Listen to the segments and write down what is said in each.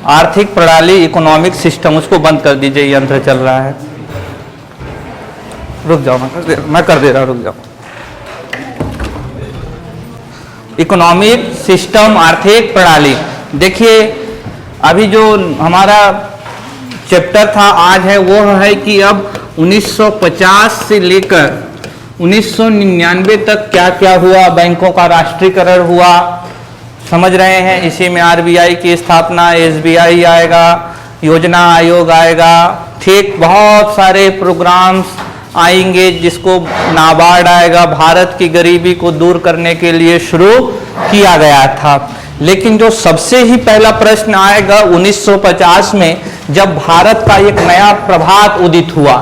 आर्थिक प्रणाली, economic system, उसको बंद कर दीजिए, यंत्र चल रहा है। रुक जाओ, मैं कर दे रहा हूँ, रुक जाओ। इकोनॉमिक सिस्टम, आर्थिक प्रणाली। देखिए अभी जो हमारा चैप्टर था आज है वो है कि अब 1950 से लेकर 1999 तक क्या क्या हुआ, बैंकों का राष्ट्रीयकरण हुआ, समझ रहे हैं। इसी में आरबीआई की स्थापना, एसबीआई आएगा, योजना आयोग आएगा, ठीक, बहुत सारे प्रोग्राम्स आएंगे, जिसको नाबार्ड आएगा, भारत की गरीबी को दूर करने के लिए शुरू किया गया था। लेकिन जो सबसे ही पहला प्रश्न आएगा 1950 में, जब भारत का एक नया प्रभात उदित हुआ।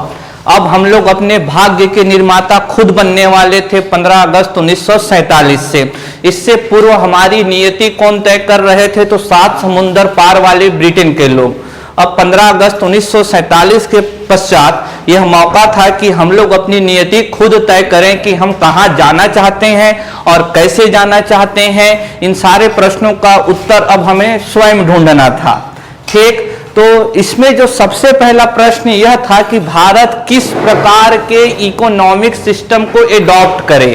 अब हम लोग अपने भाग्य के निर्माता खुद बनने वाले थे 15 अगस्त 1947 से। इससे पूर्व हमारी नियति कौन तय कर रहे थे? तो 7 समुंदर पार वाले ब्रिटेन के लोग। अब 15 अगस्त 1947 के पश्चात यह मौका था कि हम लोग अपनी नियति खुद तय करें कि हम कहाँ जाना चाहते हैं और कैसे जाना चाहते हैं। इन सारे प्रश्नों का उत्तर अब हमें स्वयं ढूंढना था, ठीक। तो इसमें जो सबसे पहला प्रश्न यह था कि भारत किस प्रकार के इकोनॉमिक सिस्टम को एडॉप्ट करे,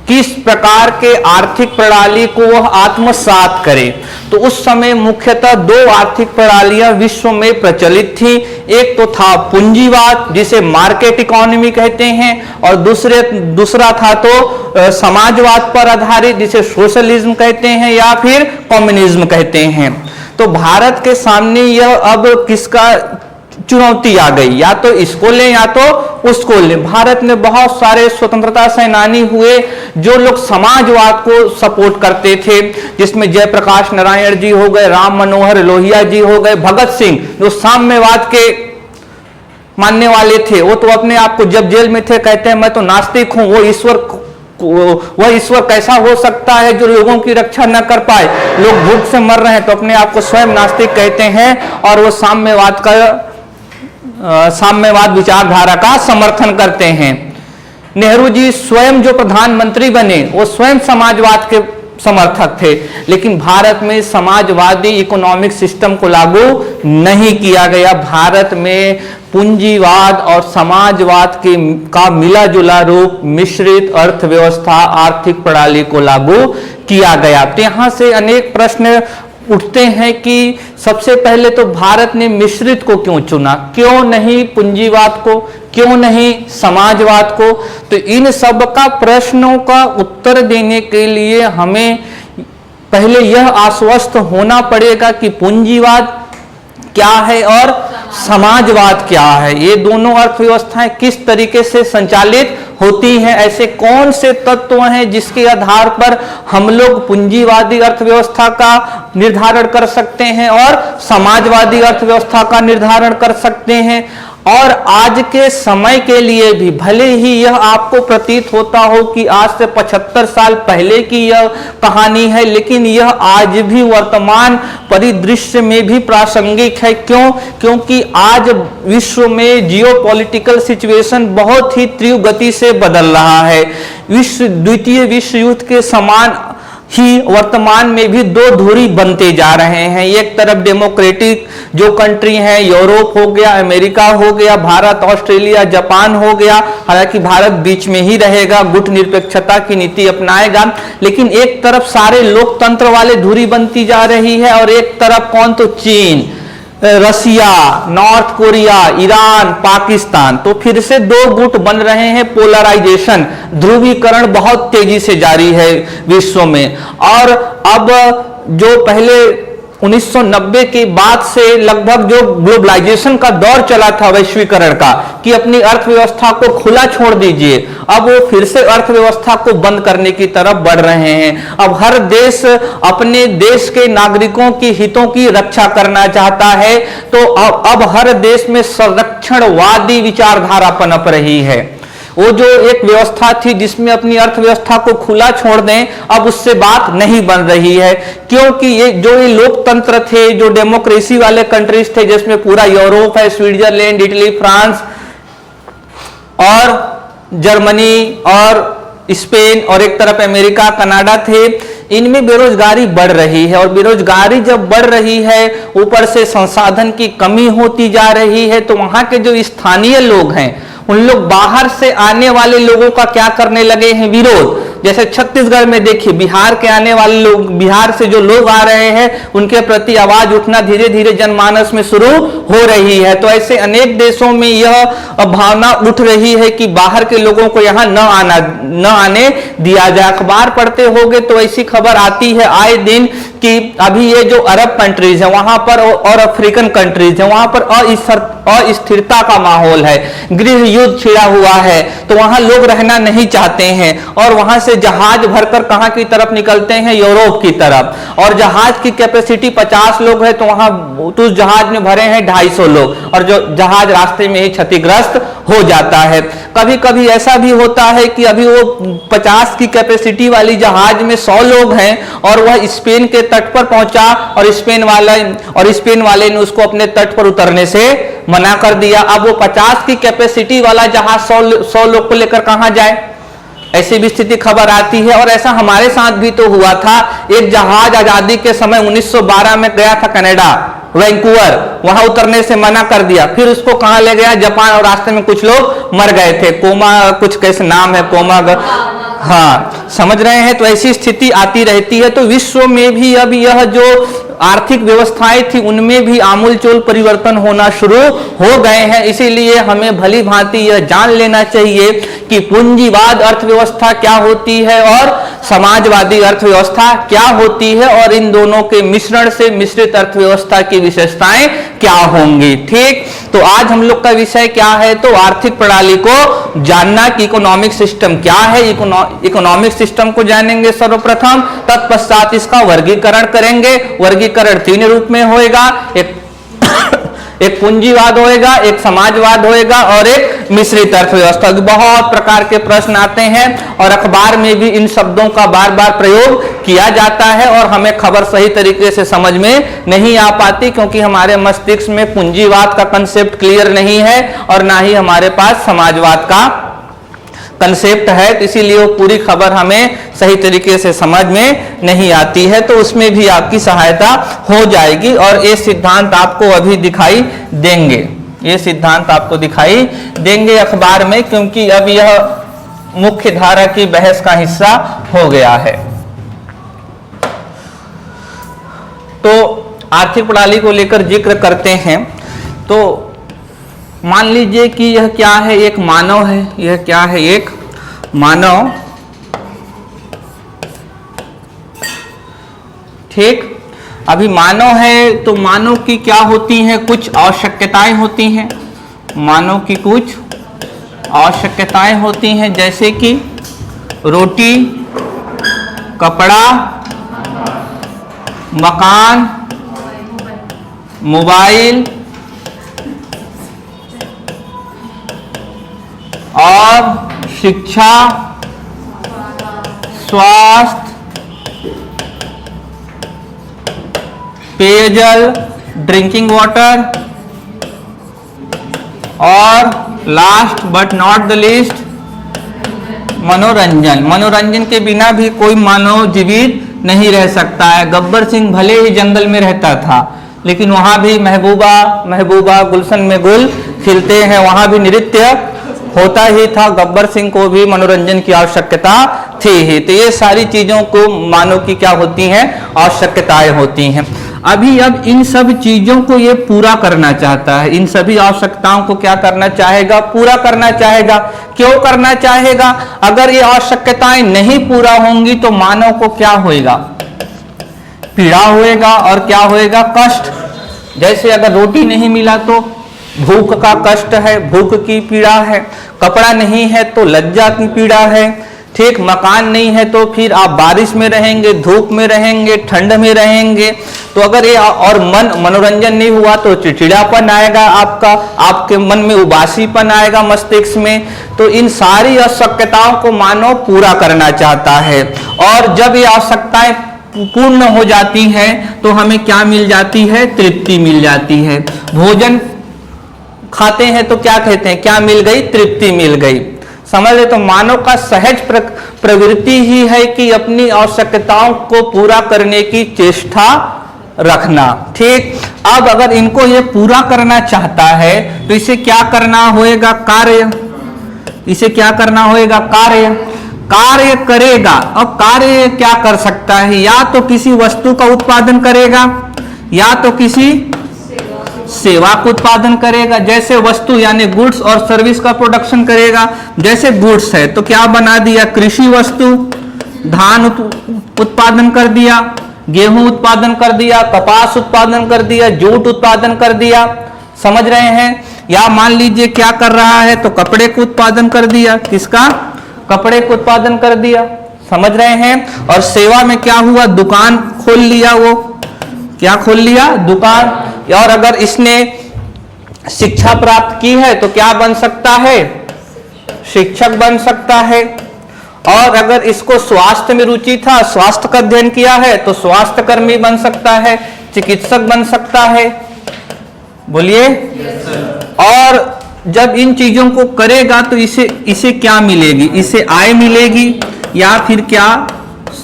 किस प्रकार के आर्थिक प्रणाली को वह आत्मसात करे। तो उस समय मुख्यतः 2 आर्थिक प्रणालियां विश्व में प्रचलित थी। एक तो था पूंजीवाद, जिसे मार्केट इकोनॉमी कहते हैं, और दूसरा था तो समाजवाद पर आधारित, जिसे सोशलिज्म कहते हैं या फिर कम्युनिज्म कहते हैं। तो भारत के सामने यह अब किसका चुनौती आ गई, या तो इसको लें या तो उसको लें। भारत में बहुत सारे स्वतंत्रता सेनानी हुए जो लोग समाजवाद को सपोर्ट करते थे, जिसमें जयप्रकाश नारायण जी हो गए, राम मनोहर लोहिया जी हो गए, भगत सिंह जो साम्यवाद के मानने वाले थे। वो तो अपने आप को जब जेल में थे कहते हैं मैं तो नास्तिक हूं, वह ईश्वर कैसा हो सकता है जो लोगों की रक्षा न कर पाए, लोग भूख से मर रहे हैं, तो अपने आप को स्वयं नास्तिक कहते हैं और वो साम्यवाद विचारधारा का समर्थन करते हैं। नेहरू जी स्वयं जो प्रधानमंत्री बने वो स्वयं समाजवाद के समर्थक थे, लेकिन भारत में समाजवादी इकोनॉमिक सिस्टम को लागू नहीं किया गया। भारत में पूंजीवाद और समाजवाद का मिला जुला रूप मिश्रित अर्थव्यवस्था, आर्थिक प्रणाली को लागू किया गया। तो यहाँ से अनेक प्रश्न उठते हैं कि सबसे पहले तो भारत ने मिश्रित को क्यों चुना, क्यों नहीं पूंजीवाद को, क्यों नहीं समाजवाद को। तो इन सब का प्रश्नों का उत्तर देने के लिए हमें पहले यह आश्वस्त होना पड़ेगा कि पूंजीवाद क्या है और समाजवाद क्या है, ये दोनों अर्थव्यवस्थाएं किस तरीके से संचालित होती हैं, ऐसे कौन से तत्व हैं जिसके आधार पर हम लोग पूंजीवादी अर्थव्यवस्था का निर्धारण कर सकते हैं और समाजवादी अर्थव्यवस्था का निर्धारण कर सकते हैं। और आज के समय के लिए भी भले ही यह आपको प्रतीत होता हो कि आज से 75 साल पहले की यह कहानी है, लेकिन यह आज भी वर्तमान परिदृश्य में भी प्रासंगिक है। क्यों? क्योंकि आज विश्व में जियोपॉलिटिकल सिचुएशन बहुत ही तीव्र गति से बदल रहा है। द्वितीय विश्व युद्ध के समान ही वर्तमान में भी 2 धुरी बनते जा रहे हैं। एक तरफ डेमोक्रेटिक जो कंट्री हैं, यूरोप हो गया, अमेरिका हो गया, भारत, ऑस्ट्रेलिया, जापान हो गया। हालांकि भारत बीच में ही रहेगा, गुट निरपेक्षता की नीति अपनाएगा। लेकिन एक तरफ सारे लोकतंत्र वाले धुरी बनती जा रही है और एक तरफ कौन? तो चीन, रसिया, नॉर्थ कोरिया, ईरान, पाकिस्तान। तो फिर से 2 गुट बन रहे हैं। पोलराइजेशन, ध्रुवीकरण बहुत तेजी से जारी है विश्व में। और अब जो पहले 1990 के बाद से लगभग जो ग्लोबलाइजेशन का दौर चला था वैश्वीकरण का, कि अपनी अर्थव्यवस्था को खुला छोड़ दीजिए, अब वो फिर से अर्थव्यवस्था को बंद करने की तरफ बढ़ रहे हैं। अब हर देश अपने देश के नागरिकों की हितों की रक्षा करना चाहता है। तो अब हर देश में संरक्षणवादी विचारधारा पनप रही है। वो जो एक व्यवस्था थी जिसमें अपनी अर्थव्यवस्था को खुला छोड़ दें, अब उससे बात नहीं बन रही है। क्योंकि ये लोकतंत्र थे, जो डेमोक्रेसी वाले कंट्रीज थे, जिसमें पूरा यूरोप है, स्विट्जरलैंड, इटली, फ्रांस और जर्मनी और स्पेन और एक तरफ अमेरिका, कनाडा थे, इनमें बेरोजगारी बढ़ रही है। और बेरोजगारी जब बढ़ रही है, ऊपर से संसाधन की कमी होती जा रही है, तो वहां के जो स्थानीय लोग हैं, उन लोग बाहर से आने वाले लोगों का क्या करने लगे हैं, विरोध। जैसे छत्तीसगढ़ में देखिए, बिहार के आने वाले लोग, बिहार से जो लोग आ रहे हैं, उनके प्रति आवाज उठना धीरे धीरे जनमानस में शुरू हो रही है। तो ऐसे अनेक देशों में यह भावना उठ रही है कि बाहर के लोगों को यहाँ न आने दिया जाए। अखबार पढ़ते होंगे तो ऐसी खबर आती है आए दिन कि अभी ये जो अरब कंट्रीज है वहां पर और अफ्रीकन कंट्रीज है, वहां पर अस्थिरता का माहौल है, गृह युद्ध छिड़ा हुआ है, तो वहां लोग रहना नहीं चाहते हैं और वहां से जहाज भरकर कहां की तरफ निकलते हैं, यूरोप की तरफ। और जहाज की कैपेसिटी 50 लोग है, तो वहां तो उस जहाज में भरे हैं 250 लोग, और जो जहाज रास्ते में ही क्षतिग्रस्त हो जाता है। कभी कभी ऐसा भी होता है कि अभी वो 50 की कैपेसिटी वाली जहाज में 100 लोग हैं और वह स्पेन के तट पर पहुंचा और स्पेन वाले ने उसको अपने तट पर उतरने से मना कर दिया। अब वो 50 की कैपेसिटी वाला जहाज 100 लोग को लेकर कहां जाए, ऐसी भी स्थिति खबर आती है। और ऐसा हमारे साथ भी तो हुआ था। एक जहाज आजादी के समय 1912 में गया था कनाडा, वैंकूवर, वहां उतरने से मना कर दिया। फिर उसको कहां ले गया, जापान, और रास्ते में कुछ लोग मर गए थे, कोमा कुछ कैसे नाम है, कोमा, हाँ समझ रहे हैं। तो ऐसी स्थिति आती रहती है। तो विश्व में भी अब यह जो आर्थिक व्यवस्थाएं थी उनमें भी आमूलचूल परिवर्तन होना शुरू हो गए हैं। इसीलिए हमें भली भांति यह जान लेना चाहिए कि पूंजीवाद अर्थव्यवस्था क्या होती है और समाजवादी अर्थव्यवस्था क्या होती है, और इन दोनों के मिश्रण से मिश्रित अर्थव्यवस्था की विशेषताएं क्या होंगी। ठीक, तो आज हम लोग का विषय क्या है, तो आर्थिक प्रणाली को जानना कि इकोनॉमिक सिस्टम क्या है। इकोनॉमिक सिस्टम को जानेंगे सर्वप्रथम, तत्पश्चात इसका वर्गीकरण करेंगे। वर्गीकरण 3 रूप में होएगा, एक पूंजीवाद होएगा, एक समाजवाद होएगा और एक मिश्रित अर्थव्यवस्था। बहुत प्रकार के प्रश्न आते हैं और अखबार में भी इन शब्दों का बार बार प्रयोग किया जाता है और हमें खबर सही तरीके से समझ में नहीं आ पाती, क्योंकि हमारे मस्तिष्क में पूंजीवाद का कंसेप्ट क्लियर नहीं है और ना ही हमारे पास समाजवाद का कंसेप्ट है। तो इसीलिए वो पूरी खबर हमें सही तरीके से समझ में नहीं आती है। तो उसमें भी आपकी सहायता हो जाएगी और ये सिद्धांत आपको अभी दिखाई देंगे, ये सिद्धांत आपको दिखाई देंगे अखबार में, क्योंकि अब यह मुख्य धारा की बहस का हिस्सा हो गया है। तो आर्थिक प्रणाली को लेकर जिक्र करते हैं। तो मान लीजिए कि यह क्या है, एक मानव है। यह क्या है, एक मानव। ठीक, अभी मानव है तो मानव की क्या होती हैं, कुछ आवश्यकताएं होती हैं। मानव की कुछ आवश्यकताएं होती हैं, जैसे कि रोटी, कपड़ा, मकान, मोबाइल और शिक्षा, स्वास्थ्य, पेयजल, ड्रिंकिंग वाटर, और last but not the least मनोरंजन। मनोरंजन के बिना भी कोई मानव जीवित नहीं रह सकता है। गब्बर सिंह भले ही जंगल में रहता था, लेकिन वहां भी महबूबा गुलशन में गुल खिलते हैं, वहां भी नृत्य होता ही था। गब्बर सिंह को भी मनोरंजन की आवश्यकता थी ही। तो ये सारी चीजों को मानव की क्या होती हैं, आवश्यकताएं होती हैं। अब इन सब चीजों को ये पूरा करना चाहता है, इन सभी आवश्यकताओं को क्या करना चाहेगा, पूरा करना चाहेगा। क्यों करना चाहेगा? अगर ये आवश्यकताएं नहीं पूरा होंगी तो मानव को क्या होएगा, पीड़ा होएगा। और क्या होएगा, कष्ट। जैसे अगर रोटी नहीं मिला तो भूख का कष्ट है, भूख की पीड़ा है। कपड़ा नहीं है तो लज्जा की पीड़ा है। ठीक, मकान नहीं है तो फिर आप बारिश में रहेंगे, धूप में रहेंगे, ठंड में रहेंगे। तो अगर ये और मनोरंजन नहीं हुआ तो चिड़चिड़ापन आएगा, आपके मन में उबासीपन आएगा मस्तिष्क में। तो इन सारी आवश्यकताओं को मानव पूरा करना चाहता है। और जब ये आवश्यकताएं पूर्ण हो जाती हैं तो हमें क्या मिल जाती है, तृप्ति मिल जाती है। भोजन खाते हैं तो क्या कहते हैं, क्या मिल गई, तृप्ति मिल गई। समझ ले तो मानव का सहज प्रवृत्ति ही है कि अपनी आवश्यकताओं को पूरा करने की चेष्टा रखना। ठीक, अब अगर इनको ये पूरा करना चाहता है तो इसे क्या करना होगा? कार्य। इसे क्या करना होगा? कार्य। कार्य करेगा। अब कार्य क्या कर सकता है? या तो किसी वस्तु का उत्पादन करेगा या तो किसी सेवा का उत्पादन करेगा। जैसे वस्तु यानी गुड्स और सर्विस का प्रोडक्शन करेगा। जैसे गुड्स है तो क्या बना दिया? कृषि वस्तु, धान उत्पादन कर दिया, गेहूं उत्पादन कर दिया, कपास उत्पादन कर दिया, जूट उत्पादन कर दिया। समझ रहे हैं? या मान लीजिए क्या कर रहा है तो कपड़े को उत्पादन कर दिया। किसका? कपड़े को उत्पादन कर दिया। समझ रहे हैं? और सेवा में क्या हुआ? दुकान खोल लिया। वो क्या खोल लिया? दुकान। और अगर इसने शिक्षा प्राप्त की है तो क्या बन सकता है? शिक्षक बन सकता है। और अगर इसको स्वास्थ्य में रुचि था, स्वास्थ्य का अध्ययन किया है तो स्वास्थ्य कर्मी बन सकता है, चिकित्सक बन सकता है। बोलिए। और जब इन चीजों को करेगा तो इसे क्या मिलेगी? इसे आय मिलेगी, या फिर क्या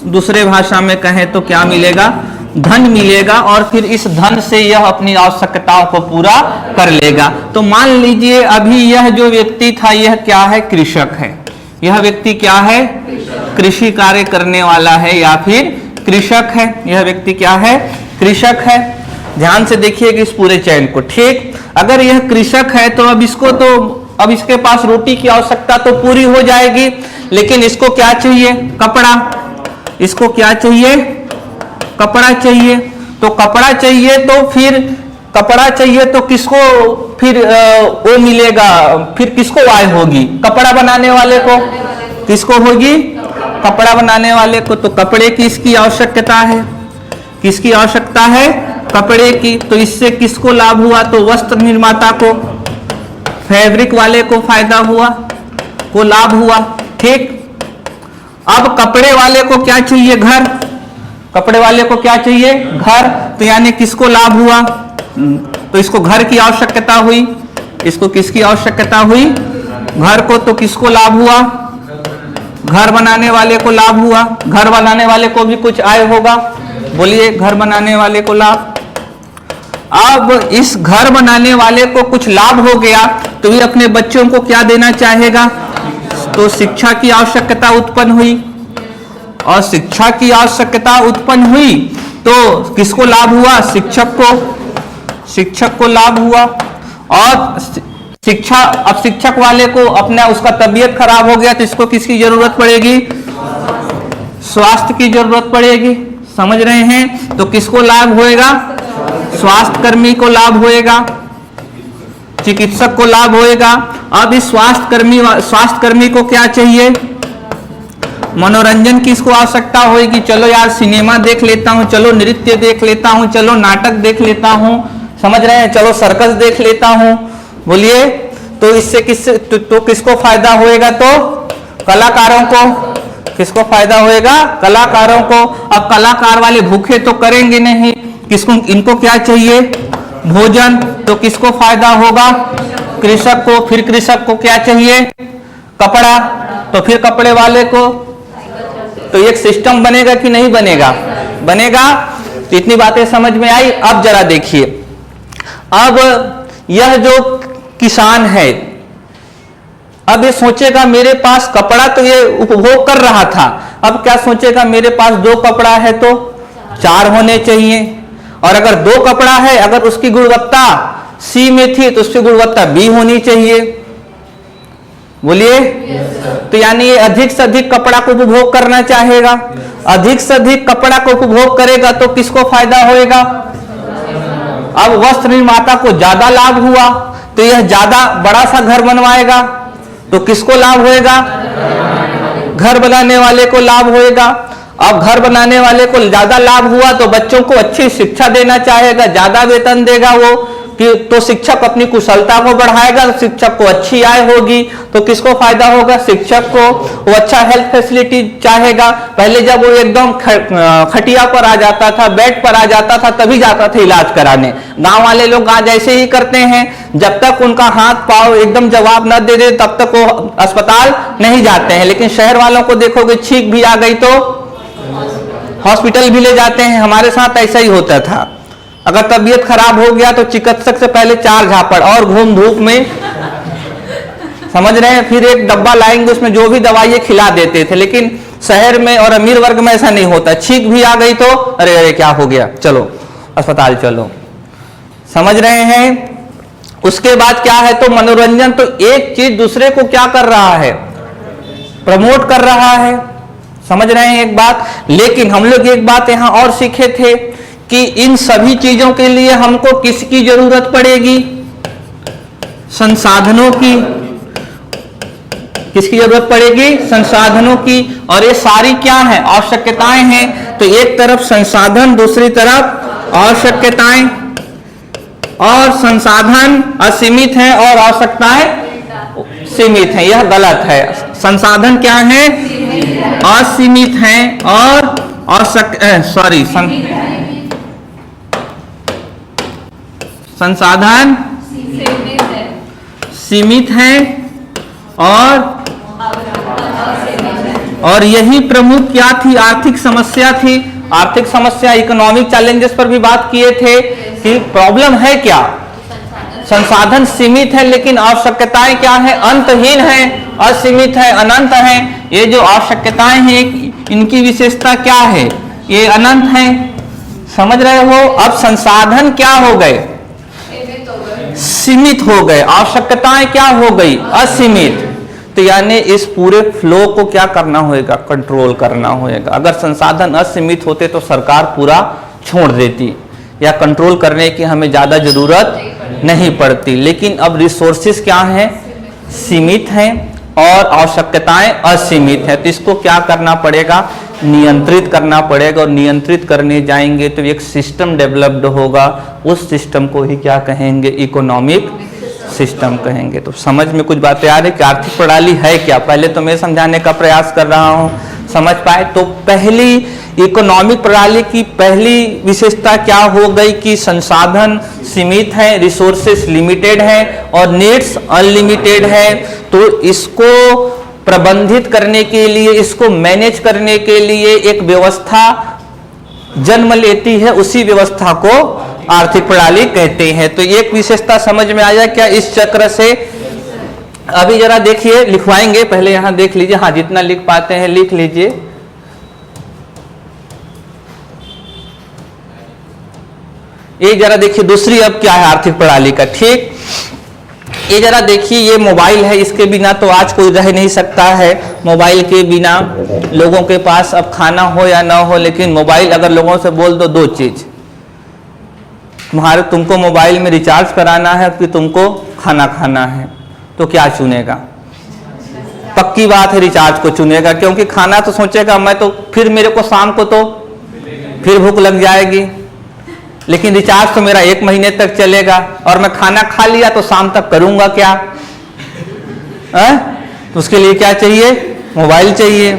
दूसरे भाषा में कहें तो क्या मिलेगा? धन मिलेगा। और फिर इस धन से यह अपनी आवश्यकताओं को पूरा कर लेगा। तो मान लीजिए अभी यह जो व्यक्ति था यह क्या है? कृषक है। यह व्यक्ति क्या है? कृषि कार्य करने वाला है या फिर कृषक है। यह व्यक्ति क्या है? कृषक है। ध्यान से देखिएगा इस पूरे चयन को। ठीक, अगर यह कृषक है तो अब इसके पास रोटी की आवश्यकता तो पूरी हो जाएगी, लेकिन इसको क्या चाहिए? कपड़ा। इसको क्या चाहिए? कपड़ा चाहिए। तो कपड़ा चाहिए तो फिर कपड़ा चाहिए तो किसको फिर वो मिलेगा? फिर किसको आय होगी? कपड़ा बनाने वाले को। किसको होगी? कपड़ा बनाने वाले को। तो कपड़े की इसकी आवश्यकता है। किसकी आवश्यकता है? कपड़े की। तो इससे किसको लाभ हुआ? तो वस्त्र निर्माता को, फैब्रिक वाले को फायदा हुआ, को लाभ हुआ। ठीक, अब कपड़े वाले को क्या चाहिए? घर। कपड़े वाले को क्या चाहिए? घर। तो यानी किसको लाभ हुआ? तो इसको घर की आवश्यकता हुई। इसको किसकी आवश्यकता हुई? घर को। तो किसको लाभ हुआ? घर बनाने वाले को लाभ हुआ। घर बनाने वाले को भी कुछ आय होगा। बोलिए, घर बनाने वाले को लाभ। अब इस घर बनाने वाले को कुछ लाभ हो गया तो ये अपने बच्चों को क्या देना चाहेगा? तो शिक्षा की आवश्यकता उत्पन्न हुई। और शिक्षा की आवश्यकता उत्पन्न हुई तो किसको लाभ हुआ? शिक्षक को। शिक्षक को लाभ हुआ। और शिक्षा, अब शिक्षक वाले को अपना उसका तबीयत खराब हो गया तो इसको किसकी जरूरत पड़ेगी? स्वास्थ्य की जरूरत पड़ेगी। समझ रहे हैं? तो किसको लाभ होएगा? स्वास्थ्य कर्मी को लाभ होएगा, चिकित्सक को लाभ होएगा। अब इस स्वास्थ्य कर्मी को क्या चाहिए? मनोरंजन की इसको आवश्यकता होगी। चलो यार सिनेमा देख लेता हूँ, चलो नृत्य देख लेता हूँ, चलो नाटक देख लेता हूँ। समझ रहे हैं? चलो सर्कस देख लेता हूँ। बोलिए, तो इससे किसको फायदा होएगा? तो कलाकारों को। किसको फायदा होएगा? कलाकारों को। अब कलाकार वाले भूखे तो करेंगे नहीं, किसको? इनको क्या चाहिए? भोजन। तो किसको फायदा होगा? कृषक को। फिर कृषक को क्या चाहिए? कपड़ा। तो फिर कपड़े वाले को। तो एक सिस्टम बनेगा कि नहीं बनेगा? बनेगा। तो इतनी बातें समझ में आई। अब जरा देखिए, अब यह जो किसान है अब ये सोचेगा मेरे पास कपड़ा तो ये उपभोग कर रहा था, अब क्या सोचेगा मेरे पास 2 कपड़ा है तो 4 होने चाहिए। और अगर 2 कपड़ा है, अगर उसकी गुणवत्ता सी में थी तो उसकी गुणवत्ता बी होनी चाहिए। बोलिए। तो यानी ये अधिक से अधिक कपड़ा को उपभोग करना चाहेगा। अधिक से अधिक कपड़ा को उपभोग करेगा तो किसको फायदा होएगा? अब वस्त्र निर्माता को ज्यादा लाभ हुआ तो यह ज्यादा बड़ा सा घर बनवाएगा तो किसको लाभ होएगा? घर बनाने वाले को लाभ होएगा। अब घर बनाने वाले को ज्यादा लाभ हुआ तो बच्चों को अच्छी शिक्षा देना चाहेगा, ज्यादा वेतन देगा वो, कि तो शिक्षक अपनी कुशलता को बढ़ाएगा, शिक्षक को अच्छी आय होगी, तो किसको फायदा होगा? शिक्षक को। वो अच्छा हेल्थ फैसिलिटी चाहेगा। पहले जब वो एकदम खटिया पर आ जाता था, बेड पर आ जाता था, तभी जाता था इलाज कराने। गांव वाले लोग आज ऐसे ही करते हैं, जब तक उनका हाथ पांव एकदम जवाब न दे दे तब तक वो अस्पताल नहीं जाते हैं। लेकिन शहर वालों को देखोगे, छींक भी आ गई तो हॉस्पिटल भी ले जाते हैं। हमारे साथ ऐसा ही होता था, अगर तबीयत खराब हो गया तो चिकित्सक से पहले 4 झापड़ और घूम धूप में, समझ रहे हैं, फिर एक डब्बा लाएंगे, उसमें जो भी दवाइयां खिला देते थे। लेकिन शहर में और अमीर वर्ग में ऐसा नहीं होता। छींक भी आ गई तो अरे अरे क्या हो गया, चलो अस्पताल चलो, समझ रहे हैं। उसके बाद क्या है, तो मनोरंजन, तो एक चीज दूसरे को क्या कर रहा है? प्रमोट कर रहा है, समझ रहे हैं एक बात। लेकिन हम लोग एक बात यहां और सीखे थे कि इन सभी चीजों के लिए हमको किसकी जरूरत पड़ेगी? संसाधनों की। किसकी जरूरत पड़ेगी? संसाधनों की। और ये सारी क्या है? आवश्यकताएं हैं। तो एक तरफ संसाधन, दूसरी तरफ आवश्यकताएं। और संसाधन असीमित है और आवश्यकताएं सीमित है, यह गलत है। संसाधन क्या है? असीमित है और संसाधन सीमित है और यही प्रमुख क्या थी? आर्थिक समस्या थी। आर्थिक समस्या, इकोनॉमिक चैलेंजेस पर भी बात किए थे कि प्रॉब्लम है क्या? संसाधन सीमित है लेकिन आवश्यकताएं क्या है? अंतहीन है, असीमित है, अनंत है। ये जो आवश्यकताएं हैं इनकी विशेषता क्या है? ये अनंत है, समझ रहे हो। अब संसाधन क्या हो गए? सीमित हो गए। आवश्यकताएं क्या हो गई? असीमित। तो यानी इस पूरे फ्लो को क्या करना होगा? कंट्रोल करना होगा। अगर संसाधन असीमित होते तो सरकार पूरा छोड़ देती, या कंट्रोल करने की हमें ज्यादा जरूरत नहीं पड़ती। लेकिन अब रिसोर्सेस क्या हैं? सीमित हैं और आवश्यकताएं असीमित है। तो इसको क्या करना पड़ेगा? नियंत्रित करना पड़ेगा। और नियंत्रित करने जाएंगे तो एक सिस्टम डेवलप्ड होगा। उस सिस्टम को ही क्या कहेंगे? इकोनॉमिक सिस्टम कहेंगे। तो समझ में कुछ बातें आ रही कि आर्थिक प्रणाली है क्या? पहले तो मैं समझाने का प्रयास कर रहा हूं, समझ पाए। तो पहली इकोनॉमिक प्रणाली की पहली विशेषता क्या हो गई कि संसाधन सीमित है, रिसोर्सेस लिमिटेड है और नीड्स अनलिमिटेड है। तो इसको प्रबंधित करने के लिए, इसको मैनेज करने के लिए एक व्यवस्था जन्म लेती है, उसी व्यवस्था को आर्थिक प्रणाली कहते हैं। तो एक विशेषता समझ में आया क्या इस चक्र से? अभी जरा देखिए, लिखवाएंगे, पहले यहां देख लीजिए। हाँ, जितना लिख पाते हैं लिख लीजिए। ये जरा देखिए दूसरी अब क्या है आर्थिक प्रणाली का। ठीक, ये जरा देखिए, ये मोबाइल है, इसके बिना तो आज कोई रह नहीं सकता है। मोबाइल के बिना लोगों के पास अब खाना हो या ना हो, लेकिन मोबाइल अगर लोगों से बोल दो 2 चीज, तुमको मोबाइल में रिचार्ज कराना है कि तुमको खाना खाना है, तो क्या चुनेगा? पक्की बात है रिचार्ज को चुनेगा, क्योंकि खाना तो सोचेगा मैं तो फिर मेरे को शाम को तो फिर भूख लग जाएगी, लेकिन रिचार्ज तो मेरा 1 महीने तक चलेगा और मैं खाना खा लिया तो शाम तक करूंगा क्या? तो उसके लिए क्या चाहिए? मोबाइल चाहिए।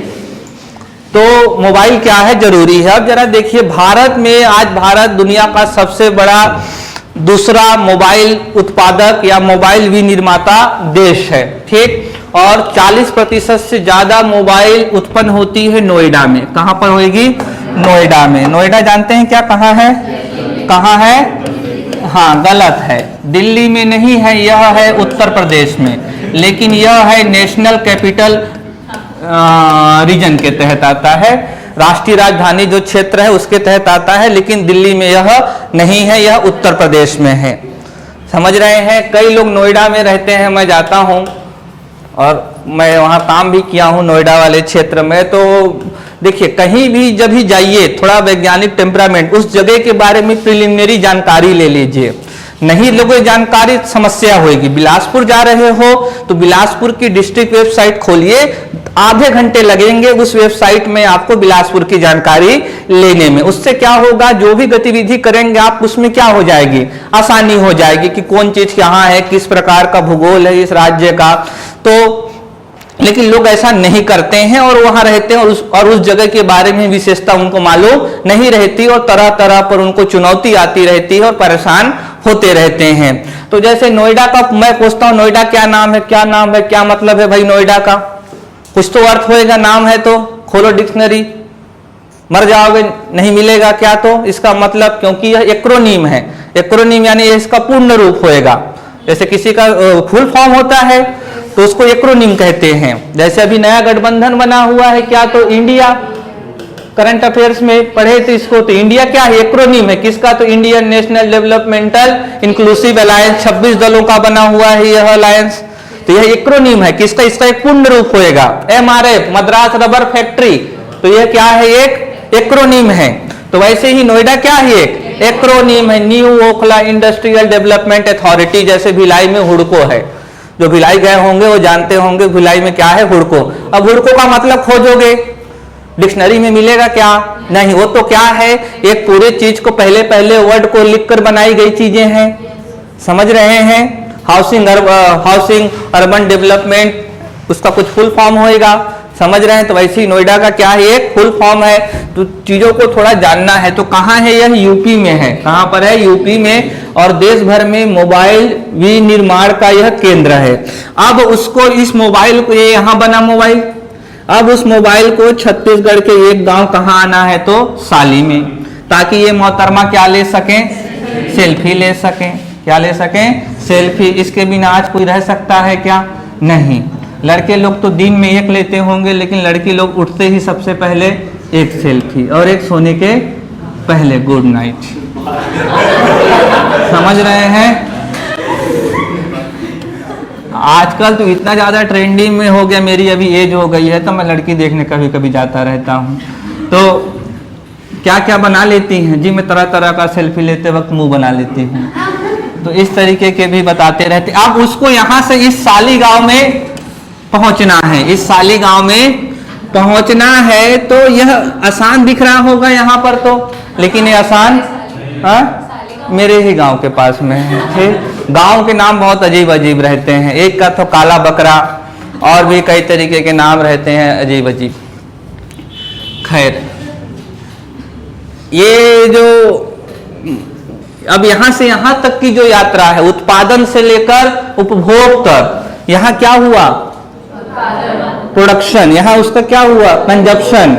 तो मोबाइल क्या है? जरूरी है। अब जरा देखिए, भारत में आज भारत दुनिया का सबसे बड़ा दूसरा मोबाइल उत्पादक या मोबाइल विनिर्माता देश है। ठीक, और 40% से ज्यादा मोबाइल उत्पन्न होती है नोएडा में। कहां पर होगी? नोएडा में। नोएडा जानते हैं क्या कहां है? कहां है? हाँ, गलत है, दिल्ली में नहीं है, यह है उत्तर प्रदेश में। लेकिन यह है नेशनल कैपिटल रीजन के तहत आता है, राष्ट्रीय राजधानी जो क्षेत्र है उसके तहत आता है। लेकिन दिल्ली में यह नहीं है, यह उत्तर प्रदेश में है। समझ रहे हैं? कई लोग नोएडा में रहते हैं, मैं जाता हूं और मैं वहां काम भी किया हूं नोएडा वाले क्षेत्र में। तो देखिए, कहीं भी जब भी जाइए, थोड़ा वैज्ञानिक टेम्परामेंट, उस जगह के बारे में प्रिलिमिनरी जानकारी ले लीजिए। नहीं लोगों जानकारी, समस्या होगी। बिलासपुर जा रहे हो तो बिलासपुर की डिस्ट्रिक्ट वेबसाइट खोलिए, आधे घंटे लगेंगे उस वेबसाइट में आपको बिलासपुर की जानकारी लेने में। उससे क्या होगा, जो भी गतिविधि करेंगे आप उसमें क्या हो जाएगी, आसानी हो जाएगी कि कौन चीज कहाँ है, किस प्रकार का भूगोल है इस राज्य का। तो लेकिन लोग ऐसा नहीं करते हैं और वहां रहते हैं और उस जगह के बारे में विशेषता उनको मालूम नहीं रहती और तरह तरह पर उनको चुनौती आती रहती है और परेशान होते रहते हैं। तो जैसे नोएडा का मैं पूछता हूं, नोएडा क्या नाम है, क्या नाम है, क्या मतलब है भाई नोएडा का, कुछ तो अर्थ होएगा, नाम है तो खोलो डिक्शनरी, मर जाओगे नहीं मिलेगा क्या, तो इसका मतलब, क्योंकि यह एक्रोनीम है, एक्रोनीम यानी इसका पूर्ण रूप होएगा। जैसे किसी का फुल फॉर्म होता है तो उसको एक्रोनीम कहते हैं। जैसे अभी नया गठबंधन बना हुआ है क्या, तो इंडिया, करंट अफेयर्स में पढ़े थे इसको, तो इंडिया क्या है, एक्रोनीम है किसका, तो Indian national developmental inclusive alliance, 26 दलों का बना हुआ है यह अलायंस, तो यह एक्रोनीम है किसका, इसका एक पूर्ण रूप होएगा। MRF मद्रास रबर फैक्ट्री, तो यह क्या है, एक एक्रोनीम है। तो वैसे ही नोएडा क्या है, एक एक्रोनीम है, new Okhla industrial development authority. जैसे भिलाई में हुडको है, जो भिलाई गए होंगे वो जानते होंगे भिलाई में क्या है, हुडको। अब हुडको का मतलब खोजोगे डिक्शनरी में मिलेगा क्या, नहीं, वो तो क्या है, एक पूरे चीज को पहले पहले वर्ड को लिखकर बनाई गई चीजें हैं, समझ रहे हैं। हाउसिंग अर्बन डेवलपमेंट, उसका कुछ फुल फॉर्म होएगा, समझ रहे हैं। तो वैसे ही नोएडा का क्या है, एक फुल फॉर्म है। तो चीजों को थोड़ा जानना है। तो कहाँ है यह, यूपी में है। कहाँ पर है, यूपी में, और देश भर में मोबाइल विनिर्माण का यह केंद्र है। अब उसको, इस मोबाइल को, ये यहाँ बना मोबाइल, अब उस मोबाइल को छत्तीसगढ़ के एक गांव कहाँ आना है, तो साली में, ताकि ये मोहतरमा क्या ले सकें, सेल्फी ले सकें। क्या ले सकें, सेल्फी। इसके बिना आज कोई रह सकता है क्या, नहीं। लड़के लोग तो दिन में एक लेते होंगे, लेकिन लड़की लोग उठते ही सबसे पहले एक सेल्फी और एक सोने के पहले गुड नाइट। समझ रहे हैं। आजकल तो इतना ज्यादा ट्रेंडिंग में हो गया, मेरी अभी एज हो गई है तो मैं लड़की देखने कभी कभी जाता रहता हूँ। तो क्या क्या बना लेती हैं जी, मैं तरह तरह का सेल्फी लेते वक्त मुंह बना लेती हूँ। तो इस तरीके के भी बताते रहते। अब उसको यहाँ से इस साली गांव में पहुंचना है, इस साली गांव में पहुंचना है। तो यह आसान दिख रहा होगा यहाँ पर तो, लेकिन ये आसान मेरे ही गांव के पास में है। ठीक, गांव के नाम बहुत अजीब अजीब रहते हैं। एक का तो काला बकरा, और भी कई तरीके के नाम रहते हैं अजीब अजीब। खैर, ये जो अब यहाँ से यहाँ तक की जो यात्रा है, उत्पादन से लेकर उपभोग तक, यहाँ क्या हुआ, प्रोडक्शन, यहाँ उसका क्या हुआ, कंजप्शन।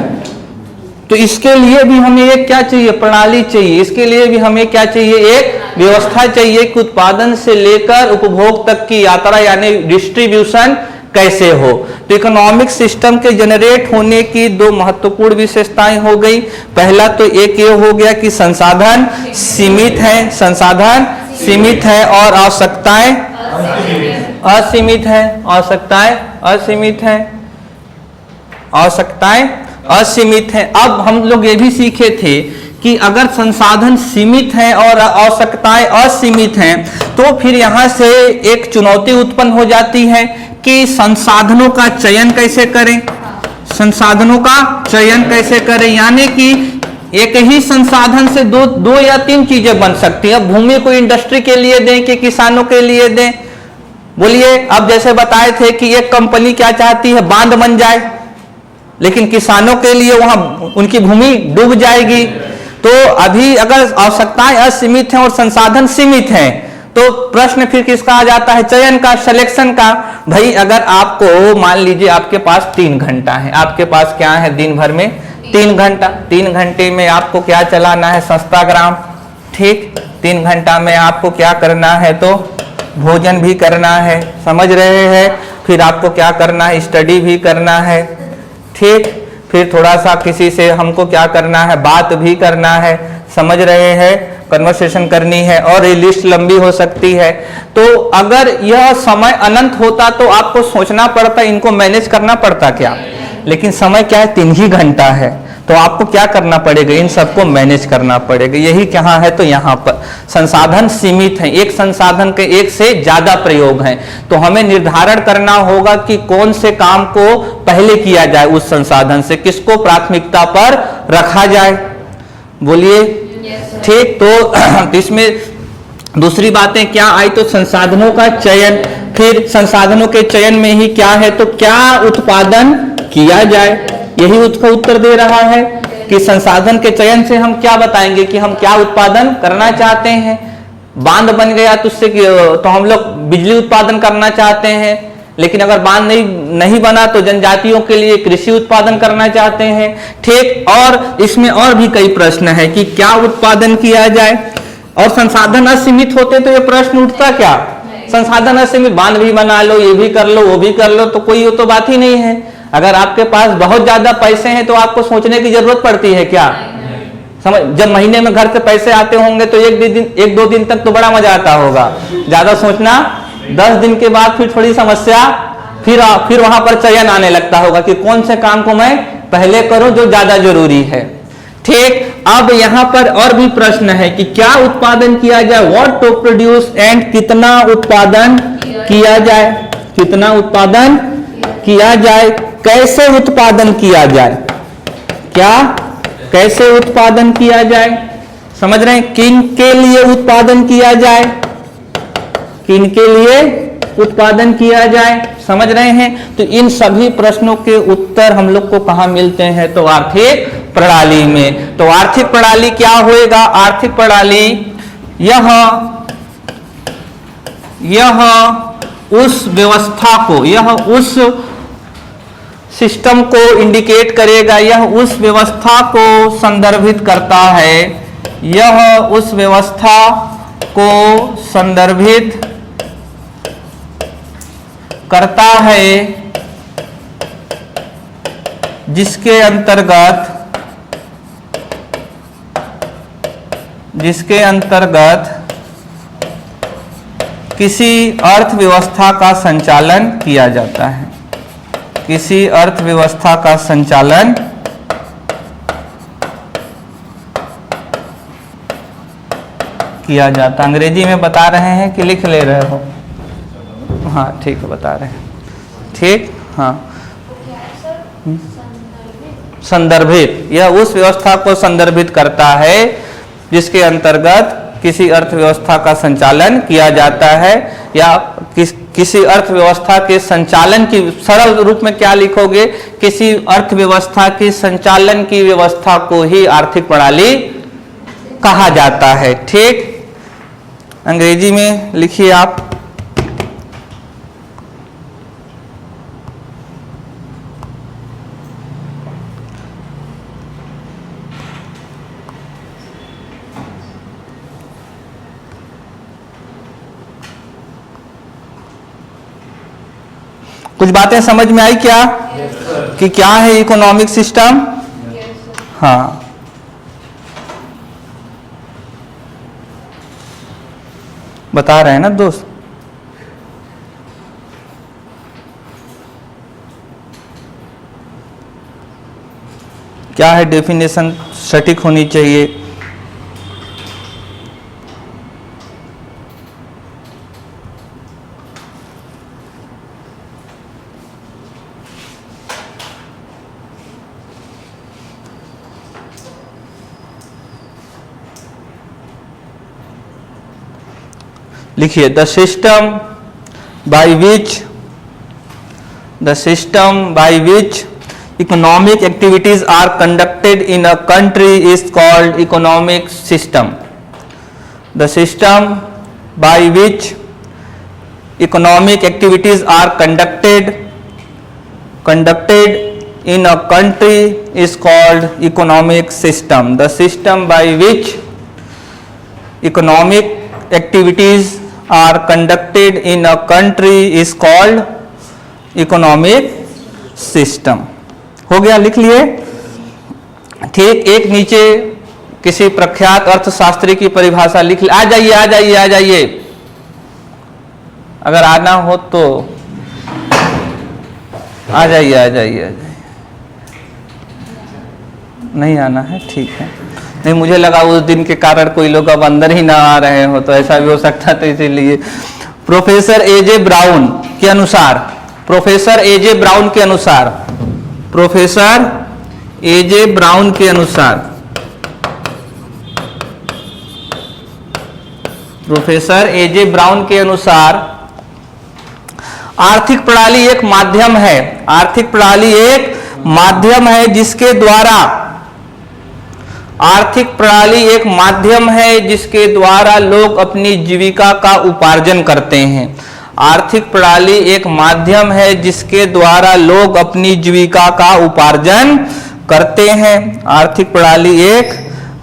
तो इसके लिए भी हमें एक क्या चाहिए, प्रणाली चाहिए। इसके लिए भी हमें क्या चाहिए, एक व्यवस्था चाहिए कि उत्पादन से लेकर उपभोग तक की यात्रा यानी डिस्ट्रीब्यूशन कैसे हो। तो इकोनॉमिक सिस्टम के जनरेट होने की दो महत्वपूर्ण विशेषताएं हो गई। पहला तो एक ये हो गया कि संसाधन सीमित है, संसाधन सीमित है और आवश्यकताएं असीमित है, आवश्यकताएं असीमित है, आवश्यकताएं असीमित है। अब हम लोग ये भी सीखे थे कि अगर संसाधन सीमित हैं और आवश्यकताएं असीमित हैं, तो फिर यहाँ से एक चुनौती उत्पन्न हो जाती है कि संसाधनों का चयन कैसे करें, संसाधनों का चयन कैसे करें। यानी कि एक ही संसाधन से दो या तीन चीजें बन सकती हैं। भूमि को इंडस्ट्री के लिए दें कि किसानों के लिए दें, बोलिए। अब जैसे बताए थे कि एक कंपनी क्या चाहती है, बांध बन जाए, लेकिन किसानों के लिए वहां उनकी भूमि डूब जाएगी। तो अभी अगर आवश्यकताएं असीमित हैं और संसाधन सीमित हैं, तो प्रश्न फिर किसका आ जाता है, चयन का, सिलेक्शन का। भाई अगर आपको मान लीजिए आपके पास 3 घंटा है, आपके पास क्या है दिन भर में 3 घंटा, 3 घंटे में आपको क्या चलाना है, संस्थाग्राम। ठीक, 3 घंटा में आपको क्या करना है, तो भोजन भी करना है, समझ रहे हैं। फिर आपको क्या करना है, स्टडी भी करना है। ठीक, फिर थोड़ा सा किसी से हमको क्या करना है, बात भी करना है, समझ रहे हैं, कन्वर्सेशन करनी है, और ये लिस्ट लंबी हो सकती है। तो अगर यह समय अनंत होता तो आपको सोचना पड़ता, इनको मैनेज करना पड़ता क्या, लेकिन समय क्या है, 3 ही घंटा है। तो आपको क्या करना पड़ेगा, इन सबको मैनेज करना पड़ेगा। यही कहाँ है, तो यहाँ पर संसाधन सीमित हैं, एक संसाधन के एक से ज्यादा प्रयोग हैं, तो हमें निर्धारण करना होगा कि कौन से काम को पहले किया जाए, उस संसाधन से किसको प्राथमिकता पर रखा जाए। बोलिए ठीक। तो इसमें दूसरी बातें क्या आई, तो संसाधनों का चयन, फिर संसाधनों के चयन में ही क्या है, तो क्या उत्पादन किया जाए, यही उसका उत्तर दे रहा है कि संसाधन के चयन से हम क्या बताएंगे कि हम क्या उत्पादन करना चाहते हैं। बांध बन गया तो उससे तो हम लोग बिजली उत्पादन करना चाहते हैं, लेकिन अगर बांध नहीं बना तो जनजातियों के लिए कृषि उत्पादन करना चाहते हैं। ठीक, और इसमें और भी कई प्रश्न है कि क्या उत्पादन किया जाए, और संसाधन असीमित होते तो ये प्रश्न उठता क्या, संसाधन असीमित, बांध भी बना लो, ये भी कर लो, वो भी कर लो, तो कोई वो तो बात ही नहीं है। अगर आपके पास बहुत ज्यादा पैसे हैं तो आपको सोचने की जरूरत पड़ती है क्या, समझ, जब महीने में घर से पैसे आते होंगे तो एक दो दिन तक तो बड़ा मजा आता होगा, ज्यादा सोचना 10 दिन के बाद फिर थोड़ी समस्या, फिर वहां पर चयन आने लगता होगा कि कौन से काम को मैं पहले करूं जो ज्यादा जरूरी है। ठीक, अब यहां पर और भी प्रश्न है कि क्या उत्पादन किया जाए, व्हाट टू प्रोड्यूस एंड कितना उत्पादन किया जाए, कितना उत्पादन किया जाए, कैसे उत्पादन किया जाए, क्या कैसे उत्पादन किया जाए, समझ रहे हैं, किन के लिए उत्पादन किया जाए, किन के लिए उत्पादन किया जाए, समझ रहे हैं। तो इन सभी प्रश्नों के उत्तर हम लोग को कहां मिलते हैं, तो आर्थिक प्रणाली में। तो आर्थिक प्रणाली क्या होएगा, आर्थिक प्रणाली यह उस व्यवस्था को, यह उस सिस्टम को इंडिकेट करेगा, यह उस व्यवस्था को संदर्भित करता है, यह उस व्यवस्था को संदर्भित करता है जिसके अंतर्गत किसी अर्थव्यवस्था का संचालन किया जाता है, किसी अर्थव्यवस्था का संचालन किया जाता। अंग्रेजी में बता रहे हैं कि लिख ले रहे हो, हाँ ठीक है बता रहे हैं, ठीक, हाँ संदर्भित, यह उस व्यवस्था को संदर्भित करता है जिसके अंतर्गत किसी अर्थव्यवस्था का संचालन किया जाता है, या किसी अर्थव्यवस्था के संचालन की, सरल रूप में क्या लिखोगे, किसी अर्थव्यवस्था के संचालन की व्यवस्था को ही आर्थिक प्रणाली कहा जाता है। ठीक, अंग्रेजी में लिखिए आप, कुछ बातें समझ में आई क्या, कि क्या है इकोनॉमिक सिस्टम। हाँ, बता रहे हैं ना दोस्त, क्या है डेफिनेशन सटीक होनी चाहिए। लिखिए, the system by which economic activities are conducted in a country is called economic system. The system by which economic activities are conducted in a country is called economic system. The system by which economic activities are conducted in a country is called economic system. हो गया, लिख लिए। ठीक, एक नीचे किसी प्रख्यात अर्थशास्त्री की परिभाषा लिख, आ जाइए, अगर आना हो तो आ जाइए। नहीं आना है, ठीक है। नहीं, मुझे लगा उस दिन के कारण कोई लोग अब अंदर ही ना आ रहे हो, तो ऐसा भी हो सकता था, इसीलिए। प्रोफेसर एजे ब्राउन के अनुसार, प्रोफेसर एजे ब्राउन के अनुसार, प्रोफेसर एजे ब्राउन के अनुसार, प्रोफेसर एजे ब्राउन के अनुसार आर्थिक प्रणाली एक माध्यम है, आर्थिक प्रणाली एक माध्यम है जिसके द्वारा, आर्थिक प्रणाली एक माध्यम है जिसके द्वारा लोग अपनी जीविका का उपार्जन करते हैं। आर्थिक प्रणाली एक माध्यम है जिसके द्वारा लोग अपनी जीविका का उपार्जन करते हैं। आर्थिक प्रणाली एक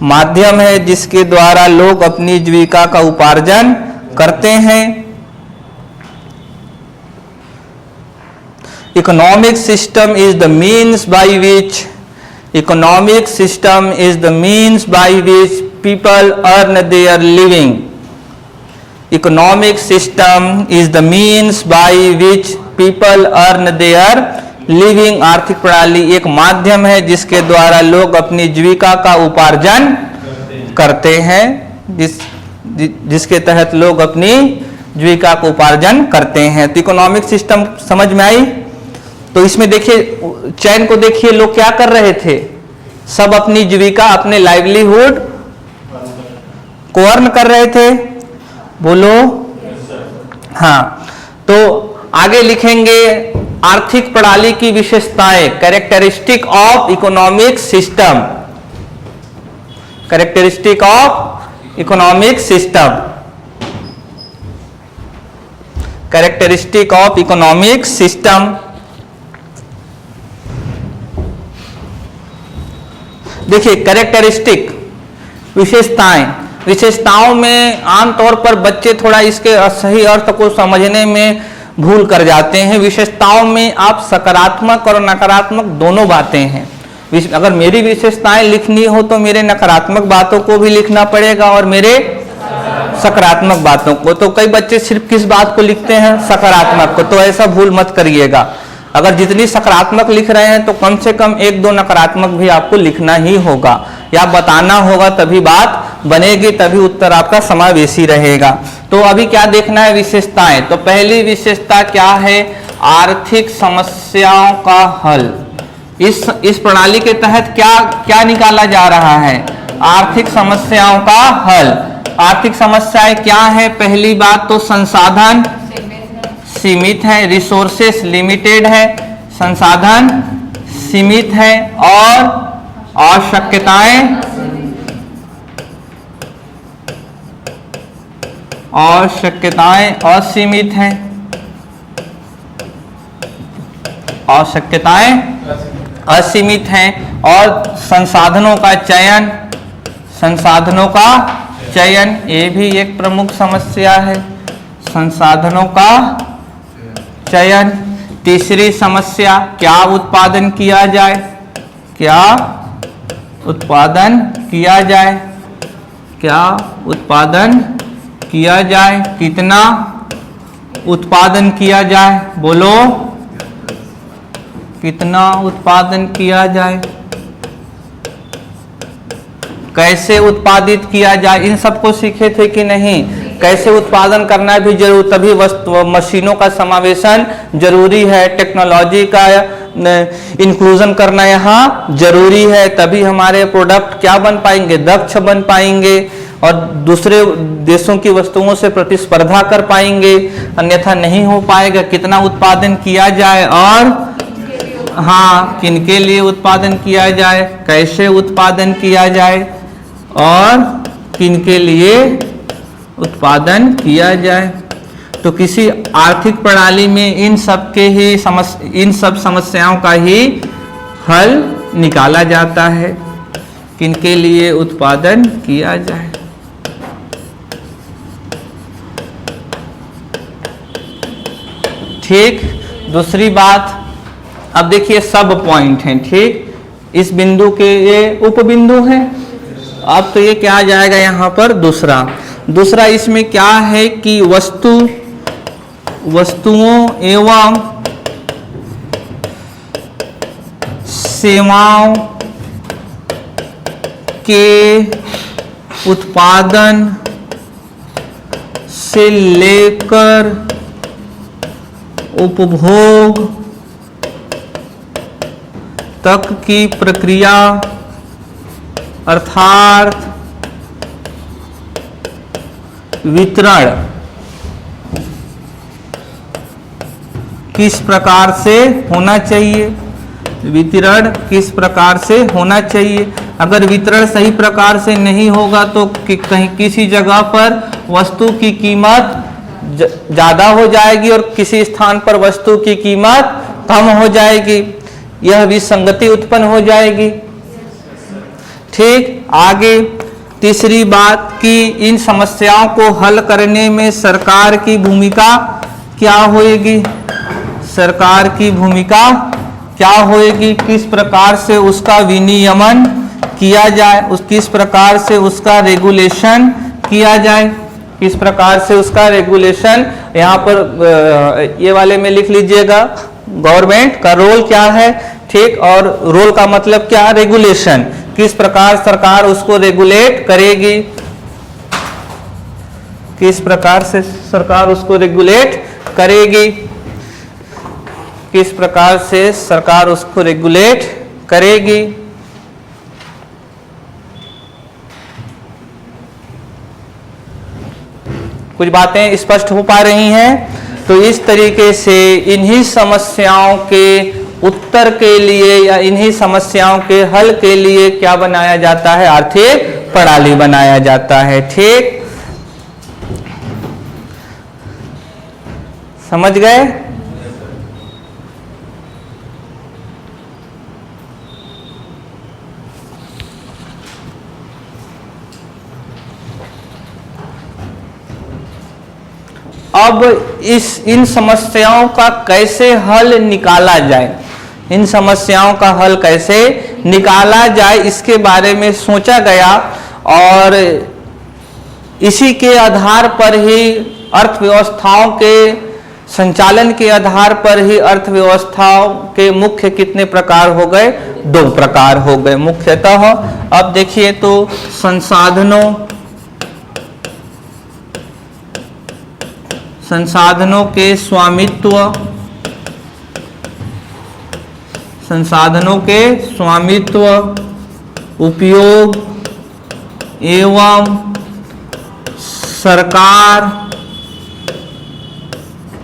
माध्यम है जिसके द्वारा लोग अपनी जीविका का उपार्जन करते हैं। Economic system is the means by which, economic system is the means by which people earn their living. Economic system is the means by which people earn their living. आर्थिक प्रणाली एक माध्यम है जिसके द्वारा लोग अपनी जीविका का उपार्जन करते हैं, जिसके तहत लोग अपनी जीविका का उपार्जन करते हैं। तो इकोनॉमिक सिस्टम समझ में आई। तो इसमें देखिए, चैन को देखिए, लोग क्या कर रहे थे, सब अपनी जीविका, अपने लाइवलीहुड को अर्न कर रहे थे। बोलो हाँ। तो आगे लिखेंगे आर्थिक प्रणाली की विशेषताएं, characteristic of economic system, characteristic of economic system, characteristic of economic system. देखिए, कैरेक्टरिस्टिक, विशेषताएं, विशेषताओं में आमतौर पर बच्चे थोड़ा इसके सही अर्थ को समझने में भूल कर जाते हैं। विशेषताओं में आप सकारात्मक और नकारात्मक दोनों बातें हैं। अगर मेरी विशेषताएं लिखनी हो तो मेरे नकारात्मक बातों को भी लिखना पड़ेगा और मेरे सकारात्मक बातों को। तो कई बच्चे सिर्फ किस बात को लिखते हैं, सकारात्मक को। तो ऐसा भूल मत करिएगा। अगर जितनी सकारात्मक लिख रहे हैं तो कम से कम एक दो नकारात्मक भी आपको लिखना ही होगा या बताना होगा, तभी बात बनेगी, तभी उत्तर आपका समावेशी रहेगा। तो अभी क्या देखना है, विशेषताएं। तो पहली विशेषता क्या है, आर्थिक समस्याओं का हल। इस प्रणाली के तहत क्या क्या निकाला जा रहा है, आर्थिक समस्याओं का हल। आर्थिक समस्याएं क्या है, पहली बात तो संसाधन सीमित है, रिसोर्सेस लिमिटेड है, संसाधन सीमित है और आवश्यकताएं असीमित हैं, आवश्यकताएं असीमित हैं। और संसाधनों का चयन, ये भी एक प्रमुख समस्या है, संसाधनों का चयन। तीसरी समस्या, क्या उत्पादन किया जाए, क्या उत्पादन किया जाए, क्या उत्पादन किया जाए, कितना उत्पादन किया जाए, बोलो कितना उत्पादन किया जाए, कैसे उत्पादित किया जाए, इन सबको सीखे थे कि नहीं। कैसे उत्पादन करना भी जरूर, तभी वस्तु मशीनों का समावेशन जरूरी है, टेक्नोलॉजी का इंक्लूजन करना यहाँ जरूरी है, तभी हमारे प्रोडक्ट क्या बन पाएंगे, दक्ष बन पाएंगे और दूसरे देशों की वस्तुओं से प्रतिस्पर्धा कर पाएंगे, अन्यथा नहीं हो पाएगा। कितना उत्पादन किया जाए और हाँ, किनके लिए उत्पादन किया जाए, कैसे उत्पादन किया जाए और किनके लिए उत्पादन किया जाए। तो किसी आर्थिक प्रणाली में इन सब समस्याओं का ही हल निकाला जाता है, किनके लिए उत्पादन किया जाए। ठीक, दूसरी बात, अब देखिए सब पॉइंट हैं, ठीक, इस बिंदु के ये उप बिंदु हैं। अब तो ये क्या आ जाएगा यहाँ पर, दूसरा इसमें क्या है कि वस्तुओं एवं सेवाओं के उत्पादन से लेकर उपभोग तक की प्रक्रिया अर्थात वितरण किस प्रकार से होना चाहिए, वितरण किस प्रकार से होना चाहिए। अगर वितरण सही प्रकार से नहीं होगा तो कहीं किसी जगह पर वस्तु की कीमत ज़्यादा हो जाएगी और किसी स्थान पर वस्तु की कीमत कम हो जाएगी, यह विसंगति उत्पन्न हो जाएगी। ठीक, आगे तीसरी बात कि इन समस्याओं को हल करने में सरकार की भूमिका क्या होगी, सरकार की भूमिका क्या होगी, किस प्रकार से उसका विनियमन किया जाए, किस प्रकार से उसका रेगुलेशन किया जाए, किस प्रकार से उसका रेगुलेशन। यहाँ पर ये वाले में लिख लीजिएगा, गवर्नमेंट का रोल क्या है। ठीक, और रोल का मतलब क्या, रेगुलेशन, किस प्रकार सरकार उसको रेगुलेट करेगी, किस प्रकार से सरकार उसको रेगुलेट करेगी, किस प्रकार से सरकार उसको रेगुलेट करेगी। कुछ बातें स्पष्ट हो पा रही हैं। तो इस तरीके से इन्हीं समस्याओं के उत्तर के लिए या इन्हीं समस्याओं के हल के लिए क्या बनाया जाता है, आर्थिक प्रणाली बनाया जाता है। ठीक, समझ गए। अब इन समस्याओं का कैसे हल निकाला जाए, इन समस्याओं का हल कैसे निकाला जाए इसके बारे में सोचा गया और इसी के आधार पर ही अर्थव्यवस्थाओं के संचालन के आधार पर ही अर्थव्यवस्थाओं के मुख्य कितने प्रकार हो गए, 2 प्रकार हो गए मुख्यतः। अब देखिए तो संसाधनों के स्वामित्व, संसाधनों के स्वामित्व, उपयोग एवं सरकार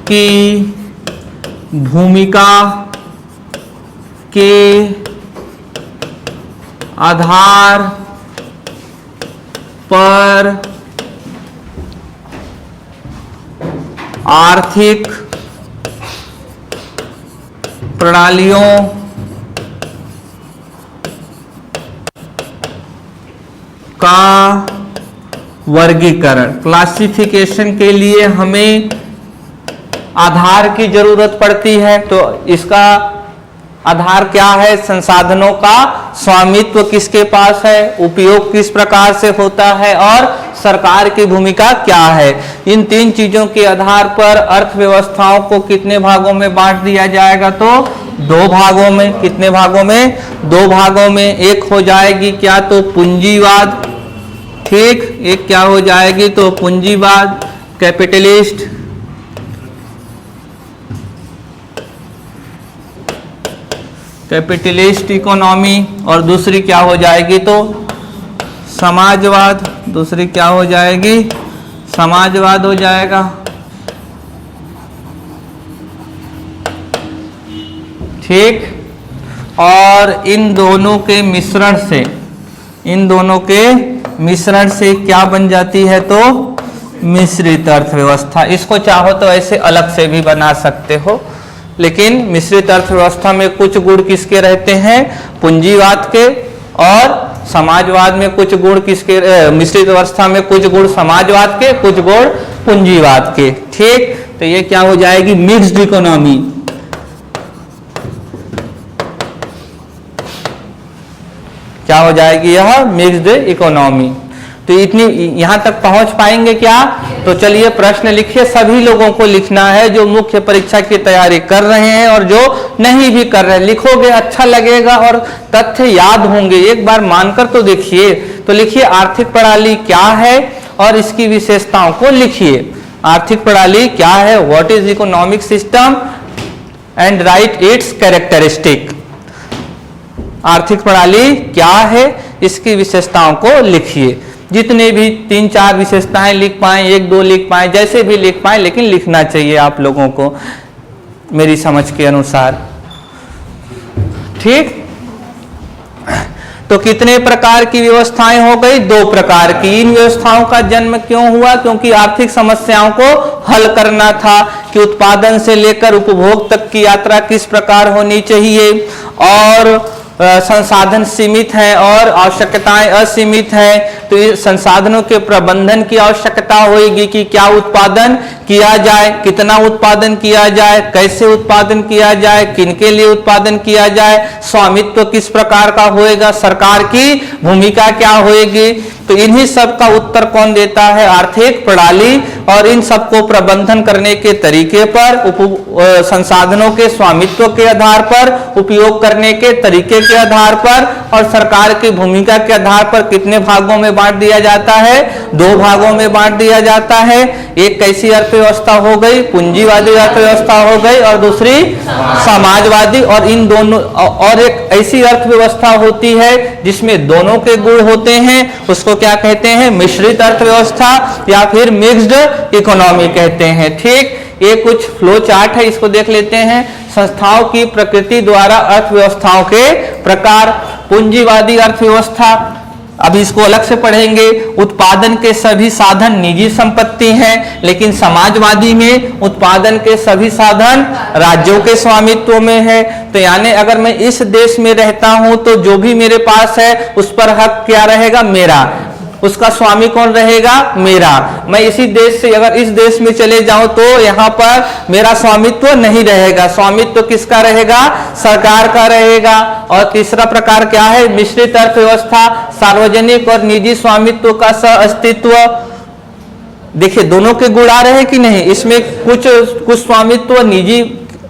की भूमिका के आधार पर आर्थिक प्रणालियों का वर्गीकरण, क्लासिफिकेशन के लिए हमें आधार की जरूरत पड़ती है। तो इसका आधार क्या है, संसाधनों का स्वामित्व किसके पास है, उपयोग किस प्रकार से होता है और सरकार की भूमिका क्या है। इन 3 चीजों के आधार पर अर्थव्यवस्थाओं को कितने भागों में बांट दिया जाएगा, तो 2 भागों में। कितने भागों में, 2 भागों में। एक हो जाएगी क्या, तो पूंजीवाद। ठीक, एक क्या हो जाएगी, तो पूंजीवाद, कैपिटलिस्ट। Capitalist economy. और दूसरी क्या हो जाएगी, तो समाजवाद। दूसरी क्या हो जाएगी, समाजवाद हो जाएगा। ठीक, और इन दोनों के मिश्रण से, इन दोनों के मिश्रण से क्या बन जाती है, तो मिश्रित अर्थव्यवस्था। इसको चाहो तो ऐसे अलग से भी बना सकते हो, लेकिन मिश्रित अर्थव्यवस्था में कुछ गुण किसके रहते हैं, पूंजीवाद के, और समाजवाद में कुछ गुण किसके, मिश्रित अवस्था में कुछ गुण समाजवाद के, कुछ गुण पूंजीवाद के। ठीक, तो ये क्या हो जाएगी, मिक्स्ड इकोनॉमी। क्या हो जाएगी, यह मिक्स्ड इकोनॉमी। तो इतनी यहां तक पहुंच पाएंगे क्या, तो चलिए प्रश्न लिखिए। सभी लोगों को लिखना है जो मुख्य परीक्षा की तैयारी कर रहे हैं और जो नहीं भी कर रहे हैं। लिखोगे अच्छा लगेगा और तथ्य याद होंगे। एक बार मानकर तो देखिए, तो लिखिए आर्थिक प्रणाली क्या है और इसकी विशेषताओं को लिखिए। आर्थिक प्रणाली क्या है, what is economic system and right it's characteristic. आर्थिक प्रणाली क्या है, इसकी विशेषताओं को लिखिए। जितने भी 3-4 विशेषताएं लिख पाए, 1-2 लिख पाए, जैसे भी लिख पाए, लेकिन लिखना चाहिए आप लोगों को मेरी समझ के अनुसार। ठीक, तो कितने प्रकार की व्यवस्थाएं हो गई? 2 प्रकार की। इन व्यवस्थाओं का जन्म क्यों हुआ? क्योंकि आर्थिक समस्याओं को हल करना था कि उत्पादन से लेकर उपभोग तक की यात्रा किस प्रकार होनी चाहिए, और संसाधन सीमित हैं और आवश्यकताएं असीमित हैं, तो ये संसाधनों के प्रबंधन की आवश्यकता होगी कि क्या उत्पादन किया जाए, कितना उत्पादन किया जाए, कैसे उत्पादन किया जाए, किनके लिए उत्पादन किया जाए, स्वामित्व किस प्रकार का होएगा, सरकार की भूमिका क्या होएगी। तो इन्हीं सब का उत्तर कौन देता है? आर्थिक प्रणाली। और इन सबको प्रबंधन करने के तरीके पर, संसाधनों के स्वामित्व के आधार पर, उपयोग करने के तरीके के आधार पर और सरकार की भूमिका के आधार पर कितने भागों में बांट दिया जाता है? 2 भागों में बांट दिया जाता है। एक कैसी अर्थव्यवस्था हो गई? पूंजीवादी अर्थव्यवस्था हो गई, और दूसरी समाजवादी। और इन दोनों, और एक ऐसी अर्थव्यवस्था होती है जिसमें दोनों के गुण होते हैं, उसको क्या कहते हैं? मिश्रित अर्थव्यवस्था या फिर मिक्स्ड इकोनॉमी कहते हैं। ठीक, ये कुछ फ्लो चार्ट है, इसको देख लेते हैं। संस्थाओं की प्रकृति द्वारा अर्थव्यवस्थाओं के प्रकार। पूंजीवादी अर्थव्यवस्था, अभी इसको अलग से पढ़ेंगे। उत्पादन के सभी साधन निजी संपत्ति हैं, लेकिन समाजवादी में उत्पादन के सभी साधन राज्यों के स्वामित्व में है। तो यानी अगर मैं इस देश में रहता हूं तो जो भी मेरे पास है उस पर हक क्या रहेगा? मेरा। उसका स्वामी कौन रहेगा? मेरा। मैं इसी देश से अगर इस देश में चले जाऊं तो यहाँ पर मेरा स्वामित्व नहीं रहेगा। स्वामित्व किसका रहेगा? सरकार का रहेगा। और तीसरा प्रकार क्या है? मिश्रित अर्थव्यवस्था, सार्वजनिक और निजी स्वामित्व का सह-अस्तित्व। देखिए दोनों के गुण आ रहे हैं कि नहीं? इसमें कुछ स्वामित्व निजी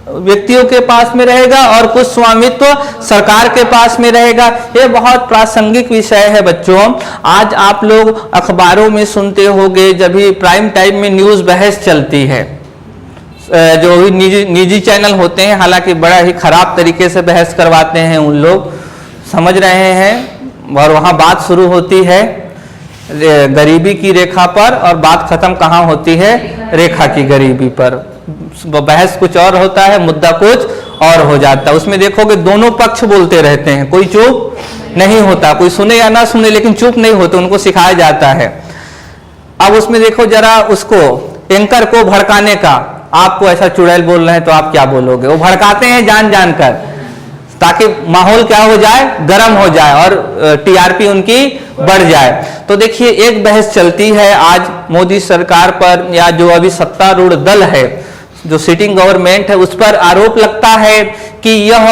व्यक्तियों के पास में रहेगा और कुछ स्वामित्व सरकार के पास में रहेगा। ये बहुत प्रासंगिक विषय है बच्चों। आज आप लोग अखबारों में सुनते होंगे, जब भी प्राइम टाइम में न्यूज़ बहस चलती है, जो भी निजी चैनल होते हैं, हालांकि बड़ा ही खराब तरीके से बहस करवाते हैं उन लोग, समझ रहे हैं। और वहाँ बात शुरू होती है गरीबी की रेखा पर और बात खत्म कहाँ होती है? रेखा की गरीबी पर। बहस कुछ और होता है, मुद्दा कुछ और हो जाता है। उसमें देखोगे दोनों पक्ष बोलते रहते हैं, कोई चुप नहीं होता, कोई सुने या ना सुने लेकिन चुप नहीं होते, उनको सिखाया जाता है। अब उसमें देखो जरा उसको, एंकर को भड़काने का, आपको ऐसा चुड़ैल बोल रहे हैं तो आप क्या बोलोगे? वो भड़काते हैं जान जान कर, ताकि माहौल क्या हो जाए? गर्म हो जाए और टीआरपी उनकी बढ़ जाए। तो देखिए एक बहस चलती है आज मोदी सरकार पर, या जो अभी सत्तारूढ़ दल है, जो सिटिंग गवर्नमेंट है, उस पर आरोप लगता है कि यह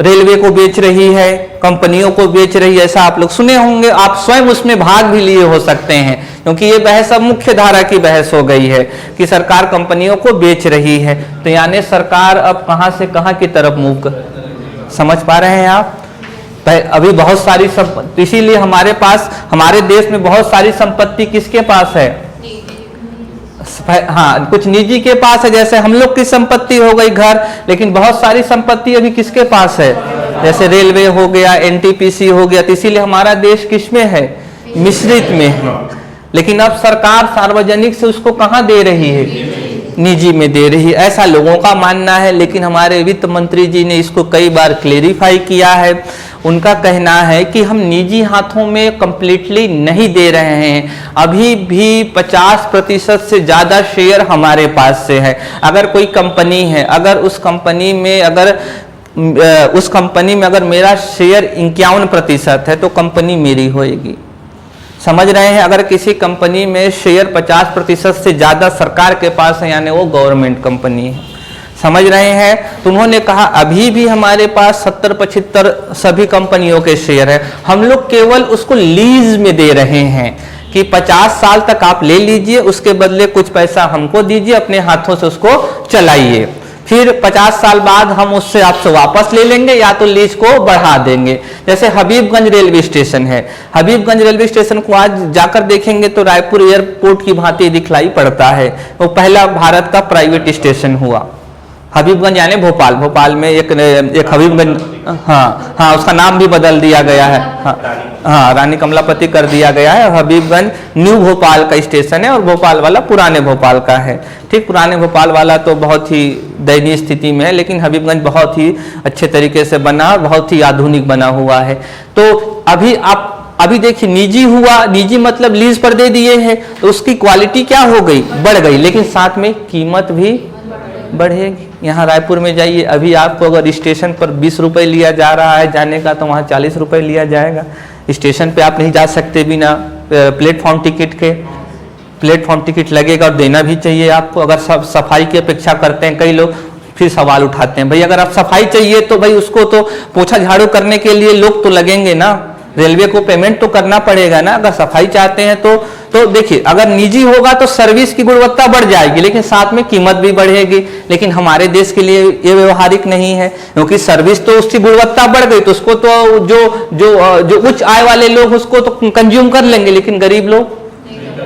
रेलवे को बेच रही है, कंपनियों को बेच रही है। ऐसा आप लोग सुने होंगे, आप स्वयं उसमें भाग भी लिए हो सकते हैं, क्योंकि ये बहस अब मुख्य धारा की बहस हो गई है कि सरकार कंपनियों को बेच रही है। तो यानी सरकार अब कहां से कहां की तरफ मूव कर, समझ पा रहे हैं आप? अभी बहुत सारी संपत्ति, इसीलिए हमारे पास, हमारे देश में बहुत सारी संपत्ति किसके पास है? हाँ, कुछ निजी के पास है, जैसे हम लोग की संपत्ति हो गई घर, लेकिन बहुत सारी संपत्ति अभी किसके पास है? जैसे रेलवे हो गया, एनटीपीसी हो गया। तो इसीलिए हमारा देश किसमें है? मिश्रित में है। लेकिन अब सरकार सार्वजनिक से उसको कहाँ दे रही है? निजी में दे रही है, ऐसा लोगों का मानना है। लेकिन हमारे वित्त मंत्री जी ने इसको कई बार क्लेरिफाई किया है। उनका कहना है कि हम निजी हाथों में कंप्लीटली नहीं दे रहे हैं, अभी भी 50% से ज़्यादा शेयर हमारे पास से है। अगर कोई कंपनी है, अगर उस कंपनी में अगर मेरा शेयर 51% है तो कंपनी मेरी होएगी। समझ रहे हैं? अगर किसी कंपनी में शेयर 50% से ज़्यादा सरकार के पास है, यानी वो गवर्नमेंट कंपनी है। समझ रहे हैं? तो उन्होंने कहा अभी भी हमारे पास 70-75 सभी कंपनियों के शेयर है, हम लोग केवल उसको लीज में दे रहे हैं कि 50 साल तक आप ले लीजिए, उसके बदले कुछ पैसा हमको दीजिए, अपने हाथों से उसको चलाइए। फिर 50 साल बाद हम उससे आपसे वापस ले लेंगे या तो लीज को बढ़ा देंगे। जैसे हबीबगंज रेलवे स्टेशन है, हबीबगंज रेलवे स्टेशन को आज जाकर देखेंगे तो रायपुर एयरपोर्ट की भांति दिखलाई पड़ता है। वो पहला भारत का प्राइवेट स्टेशन हुआ। हबीबगंज यानी भोपाल, भोपाल में एक हबीबगंज, हाँ उसका नाम भी बदल दिया गया है, हाँ रानी कमलापति कर दिया गया है। हबीबगंज न्यू भोपाल का स्टेशन है और भोपाल वाला पुराने भोपाल का है। ठीक, पुराने भोपाल वाला तो बहुत ही दयनीय स्थिति में है, लेकिन हबीबगंज बहुत ही अच्छे तरीके से बना, बहुत ही आधुनिक बना हुआ है। तो अभी देखिए निजी हुआ, निजी मतलब लीज पर दे दिए हैं, तो उसकी क्वालिटी क्या हो गई, बढ़ गई, लेकिन साथ में कीमत भी बढ़ेगी। यहाँ रायपुर में जाइए, अभी आपको अगर स्टेशन पर 20 रुपए लिया जा रहा है जाने का, तो वहाँ 40 रुपए लिया जाएगा। स्टेशन पे आप नहीं जा सकते बिना प्लेटफॉर्म टिकट के, प्लेटफॉर्म टिकट लगेगा और देना भी चाहिए आपको। अगर सब सफाई की अपेक्षा करते हैं कई लोग, फिर सवाल उठाते हैं भाई अगर आप सफाई चाहिए तो भाई उसको तो पोछा झाड़ू करने के लिए लोग तो लगेंगे ना, रेलवे को पेमेंट तो करना पड़ेगा ना। अगर सफाई चाहते हैं तो देखिए, अगर निजी होगा तो सर्विस की गुणवत्ता बढ़ जाएगी, लेकिन साथ में कीमत भी बढ़ेगी। लेकिन हमारे देश के लिए ये व्यवहारिक नहीं है, क्योंकि सर्विस तो उसकी गुणवत्ता बढ़ गई तो उसको तो जो उच्च आय वाले लोग उसको तो कंज्यूम कर लेंगे, लेकिन गरीब लोग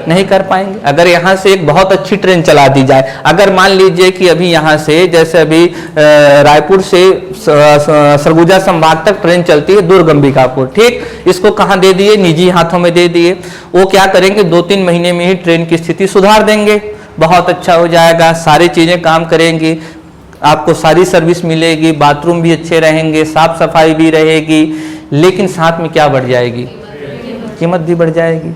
नहीं कर पाएंगे। अगर यहाँ से एक बहुत अच्छी ट्रेन चला दी जाए, अगर मान लीजिए कि अभी यहाँ से जैसे अभी रायपुर से सरगुजा संभाग तक ट्रेन चलती है दुर्ग अंबिकापुर, ठीक, इसको कहाँ दे दिए, निजी हाथों में दे दिए। वो क्या करेंगे, 2-3 महीने में ही ट्रेन की स्थिति सुधार देंगे, बहुत अच्छा हो जाएगा, सारी चीजें काम करेंगी, आपको सारी सर्विस मिलेगी, बाथरूम भी अच्छे रहेंगे, साफ सफाई भी रहेगी, लेकिन साथ में क्या बढ़ जाएगी, कीमत भी बढ़ जाएगी।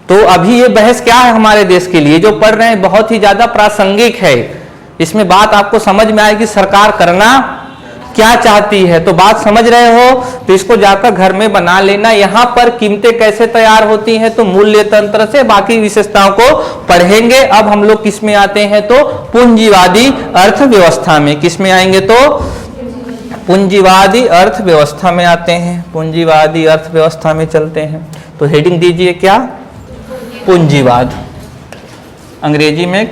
तो अभी ये बहस क्या है हमारे देश के लिए जो पढ़ रहे हैं, बहुत ही ज्यादा प्रासंगिक है। इसमें बात आपको समझ में आएगी सरकार करना क्या चाहती है। तो बात समझ रहे हो तो इसको जाकर घर में बना लेना। यहाँ पर कीमतें कैसे तैयार होती हैं तो मूल्य तंत्र से, बाकी विशेषताओं को पढ़ेंगे। अब हम लोग किस में आते हैं तो पूंजीवादी अर्थव्यवस्था में। किस में आएंगे तो पूंजीवादी अर्थव्यवस्था में आते हैं। पूंजीवादी अर्थव्यवस्था में चलते हैं। तो हेडिंग दीजिए क्या, पूंजीवाद, अंग्रेजी में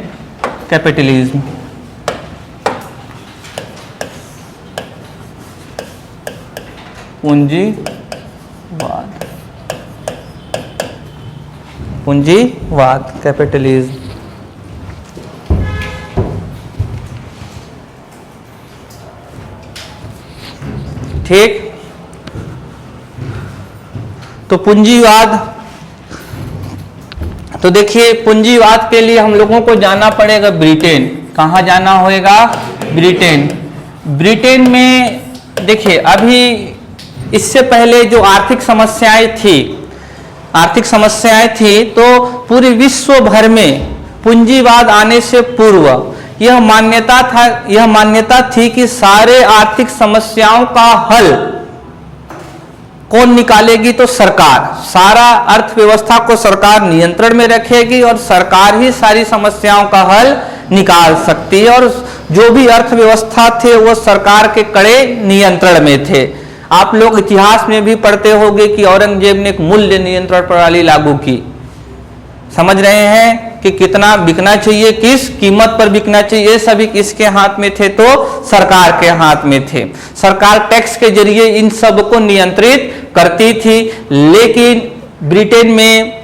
कैपिटलिज्म। पूंजीवाद, पूंजीवाद, कैपिटलिज्म। ठीक, तो पूंजीवाद, तो देखिए पूंजीवाद के लिए हम लोगों को जाना पड़ेगा ब्रिटेन। कहाँ जाना होगा, ब्रिटेन। ब्रिटेन में देखिए अभी इससे पहले जो आर्थिक समस्याएं थी तो पूरे विश्व भर में पूंजीवाद आने से पूर्व यह मान्यता थी कि सारे आर्थिक समस्याओं का हल कौन निकालेगी तो सरकार। सारा अर्थव्यवस्था को सरकार नियंत्रण में रखेगी और सरकार ही सारी समस्याओं का हल निकाल सकती है। और जो भी अर्थव्यवस्था थे वो सरकार के कड़े नियंत्रण में थे। आप लोग इतिहास में भी पढ़ते होंगे कि औरंगजेब ने एक मूल्य नियंत्रण प्रणाली लागू की। समझ रहे हैं कि कितना बिकना चाहिए, किस कीमत पर बिकना चाहिए, ये सभी किसके हाथ में थे तो सरकार के हाथ में थे। सरकार टैक्स के जरिए इन सब को नियंत्रित करती थी। लेकिन ब्रिटेन में,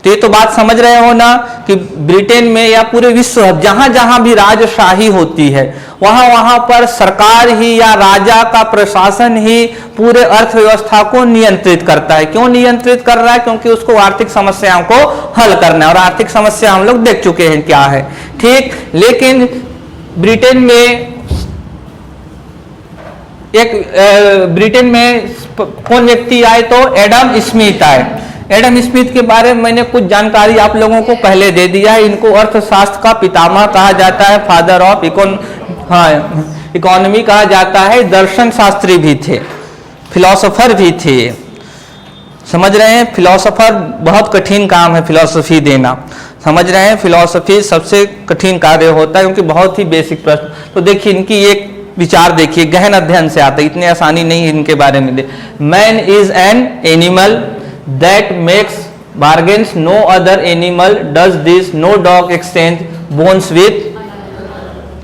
तो ये तो बात समझ रहे हो ना कि ब्रिटेन में या पूरे विश्व जहां जहां भी राजशाही होती है वहां वहां पर सरकार ही या राजा का प्रशासन ही पूरे अर्थव्यवस्था को नियंत्रित करता है। क्यों नियंत्रित कर रहा है? क्योंकि उसको आर्थिक समस्याओं को हल करना है और आर्थिक समस्या हम लोग देख चुके हैं क्या है। ठीक, लेकिन ब्रिटेन में कौन व्यक्ति आए तो एडम स्मिथ आए। एडम स्मिथ के बारे में मैंने कुछ जानकारी आप लोगों को पहले दे दिया है। इनको अर्थशास्त्र का पितामह कहा जाता है, फादर ऑफ इकोनॉमी कहा जाता है। दर्शन शास्त्री भी थे, फिलोसोफर भी थे। समझ रहे हैं, फिलोसोफर बहुत कठिन काम है फिलोसफी देना। समझ रहे हैं, फिलोसफी सबसे कठिन कार्य होता है क्योंकि बहुत ही बेसिक प्रश्न। तो देखिए इनकी एक विचार देखिए, गहन अध्ययन से आता है, इतनी आसानी नहीं इनके बारे में दे। Man is an animal that makes bargains, no other animal does this, no dog exchange bones with।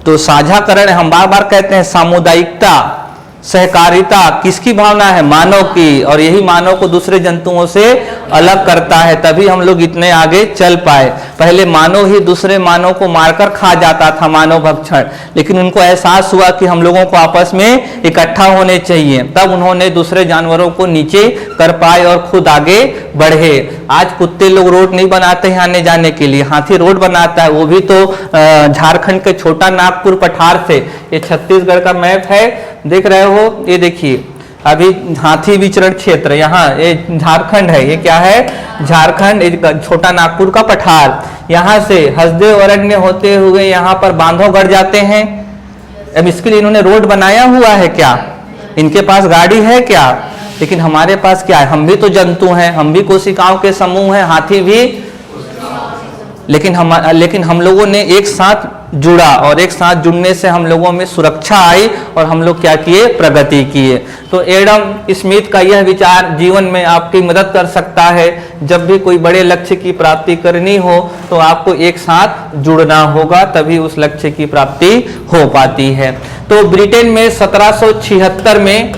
तो साझाकरण हम बार बार कहते हैं, सामुदायिकता, सहकारिता किसकी भावना है? मानव की, और यही मानव को दूसरे जंतुओं से अलग करता है, तभी हम लोग इतने आगे चल पाए। पहले मानव ही दूसरे मानव को मारकर खा जाता था, मानव भक्षण, लेकिन उनको एहसास हुआ कि हम लोगों को आपस में इकट्ठा होने चाहिए, तब उन्होंने दूसरे जानवरों को नीचे कर पाए और खुद आगे बढ़े। आज कुत्ते लोग रोड नहीं बनाते हैं आने जाने के लिए, हाथी रोड बनाता है, वो भी तो झारखंड के छोटा नागपुर पठार से। ये छत्तीसगढ़ का मैप है, देख रहे हो, ये देखिए अभी हाथी विचरण क्षेत्र, यहाँ ये झारखंड है, ये क्या है? झारखंड, छोटा नागपुर का पठार। यहाँ से हसदेव अरण्य होते हुए यहाँ पर बांधवगढ़ जाते हैं। अब इसके लिए इन्होंने रोड बनाया हुआ है क्या? इनके पास गाड़ी है क्या? लेकिन हमारे पास क्या है? हम भी तो जंतु हैं, हम भी कोशिकाओं के समूह हैं, हाथी भी, लेकिन हम लोगों ने एक साथ जुड़ा, और एक साथ जुड़ने से हम लोगों में सुरक्षा आई और हम लोग क्या किए? प्रगति किए। तो एडम स्मिथ का यह विचार जीवन में आपकी मदद कर सकता है। जब भी कोई बड़े लक्ष्य की प्राप्ति करनी हो तो आपको एक साथ जुड़ना होगा, तभी उस लक्ष्य की प्राप्ति हो पाती है। तो ब्रिटेन में 1776 में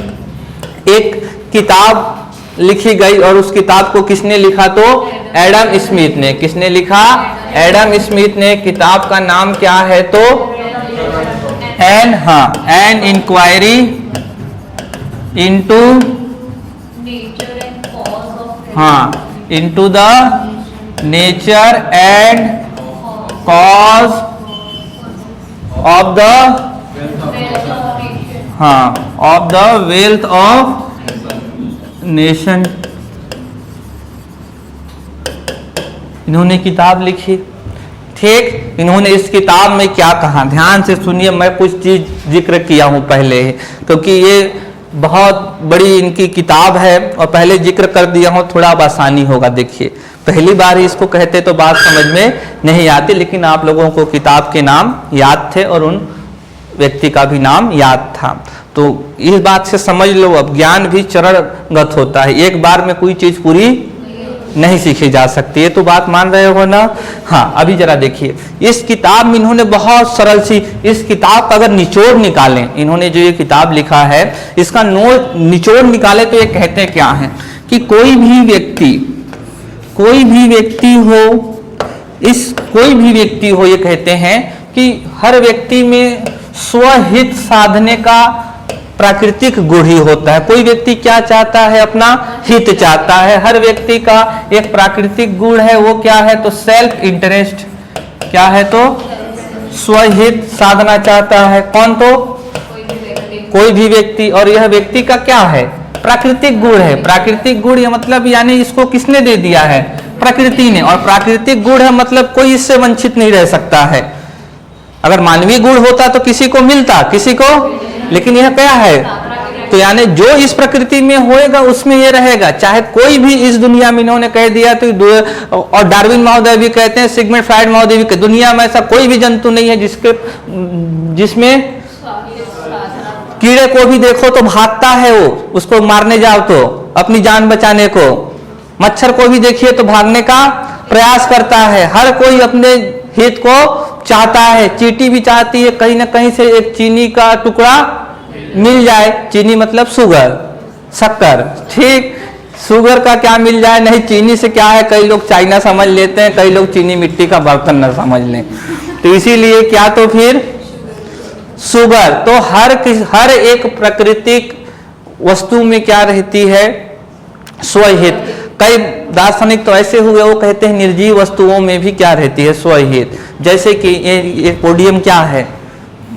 एक किताब लिखी गई, और उस किताब को किसने लिखा? तो एडम स्मिथ ने। किसने लिखा? एडम स्मिथ ने। किताब का नाम क्या है? तो an inquiry into into the nature and cause of the of the wealth of nation. इन्होंने किताब लिखी, ठीक। इन्होंने इस किताब में क्या कहा, ध्यान से सुनिए। मैं कुछ चीज जिक्र किया हूं पहले, क्योंकि ये बहुत बड़ी इनकी किताब है और पहले जिक्र कर दिया हूं, थोड़ा अब आसानी होगा। देखिए, पहली बार ही इसको कहते तो बात समझ में नहीं आती, लेकिन आप लोगों को किताब के नाम याद थे और उन व्यक्ति का भी नाम याद था। तो इस बात से समझ लो, अब ज्ञान भी चरणगत होता है, एक बार में कोई चीज पूरी नहीं सीखी जा सकती है। तो बात मान रहे हो ना? हाँ, अभी जरा देखिए, इस किताब में इन्होंने बहुत सरल सी, इस किताब का अगर निचोड़ निकालें, इन्होंने जो ये किताब लिखा है इसका निचोड़ निकाले तो ये कहते क्या है कि कोई भी व्यक्ति हो, ये कहते हैं कि हर व्यक्ति में स्वहित साधने का प्राकृतिक गुण ही होता है। कोई व्यक्ति क्या चाहता है? अपना हित चाहता है। हर व्यक्ति का एक प्राकृतिक गुण है, वो क्या है? तो सेल्फ इंटरेस्ट। क्या है? तो स्वहित साधना चाहता है। कौन? तो कोई भी व्यक्ति। और यह व्यक्ति का क्या है? प्राकृतिक गुण है। प्राकृतिक गुण या मतलब यानी इसको किसने दे दिया है? प्रकृति ने। और प्राकृतिक गुण है मतलब कोई इससे वंचित नहीं रह सकता है। अगर मानवीय गुण होता तो किसी को मिलता, किसी को, लेकिन यह क्या है? तो यानी जो इस प्रकृति में होएगा उसमें ये रहेगा, चाहे कोई भी इस दुनिया में। इन्होंने कह दिया तो, और डार्विन महोदय भी कहते हैं, सिगमंड फ्राइड महोदय भी, दुनिया में ऐसा कोई भी जंतु नहीं है जिसमें कीड़े को भी देखो तो भागता है, वो उसको मारने जाओ तो अपनी जान बचाने को। मच्छर को भी देखिए तो भागने का प्रयास करता है। हर कोई अपने हित को चाहता है। चींटी भी चाहती है कहीं ना कहीं से एक चीनी का टुकड़ा मिल जाए। चीनी मतलब शुगर, शक्कर, ठीक। शुगर का क्या मिल जाए? नहीं, चीनी से क्या है, कई लोग चाइना समझ लेते हैं, कई लोग चीनी मिट्टी का बर्तन न समझ लें। तो इसीलिए क्या, तो फिर शुगर। तो हर एक प्राकृतिक वस्तु में क्या रहती है? स्वहित। कई दार्शनिक तो ऐसे हुए, वो कहते हैं निर्जीव वस्तुओं में भी क्या रहती है? स्वहित। जैसे कि ये पोडियम क्या है?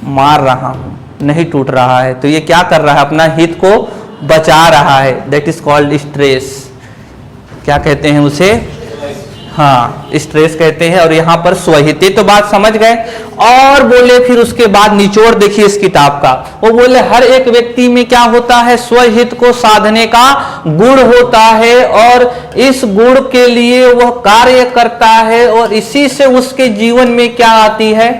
मार रहा हूं, नहीं टूट रहा है, तो ये क्या कर रहा है? अपना हित को बचा रहा है। That is called stress. क्या कहते हैं उसे? हाँ, स्ट्रेस कहते हैं। और यहाँ पर स्वहित, तो बात समझ गए। और बोले फिर उसके बाद निचोड़ देखिए इस किताब का। वो बोले हर एक व्यक्ति में क्या होता है? स्वहित को साधने का गुण होता है, और इस गुण के लिए वह कार्य करता है, और इसी से उसके जीवन में क्या आती है?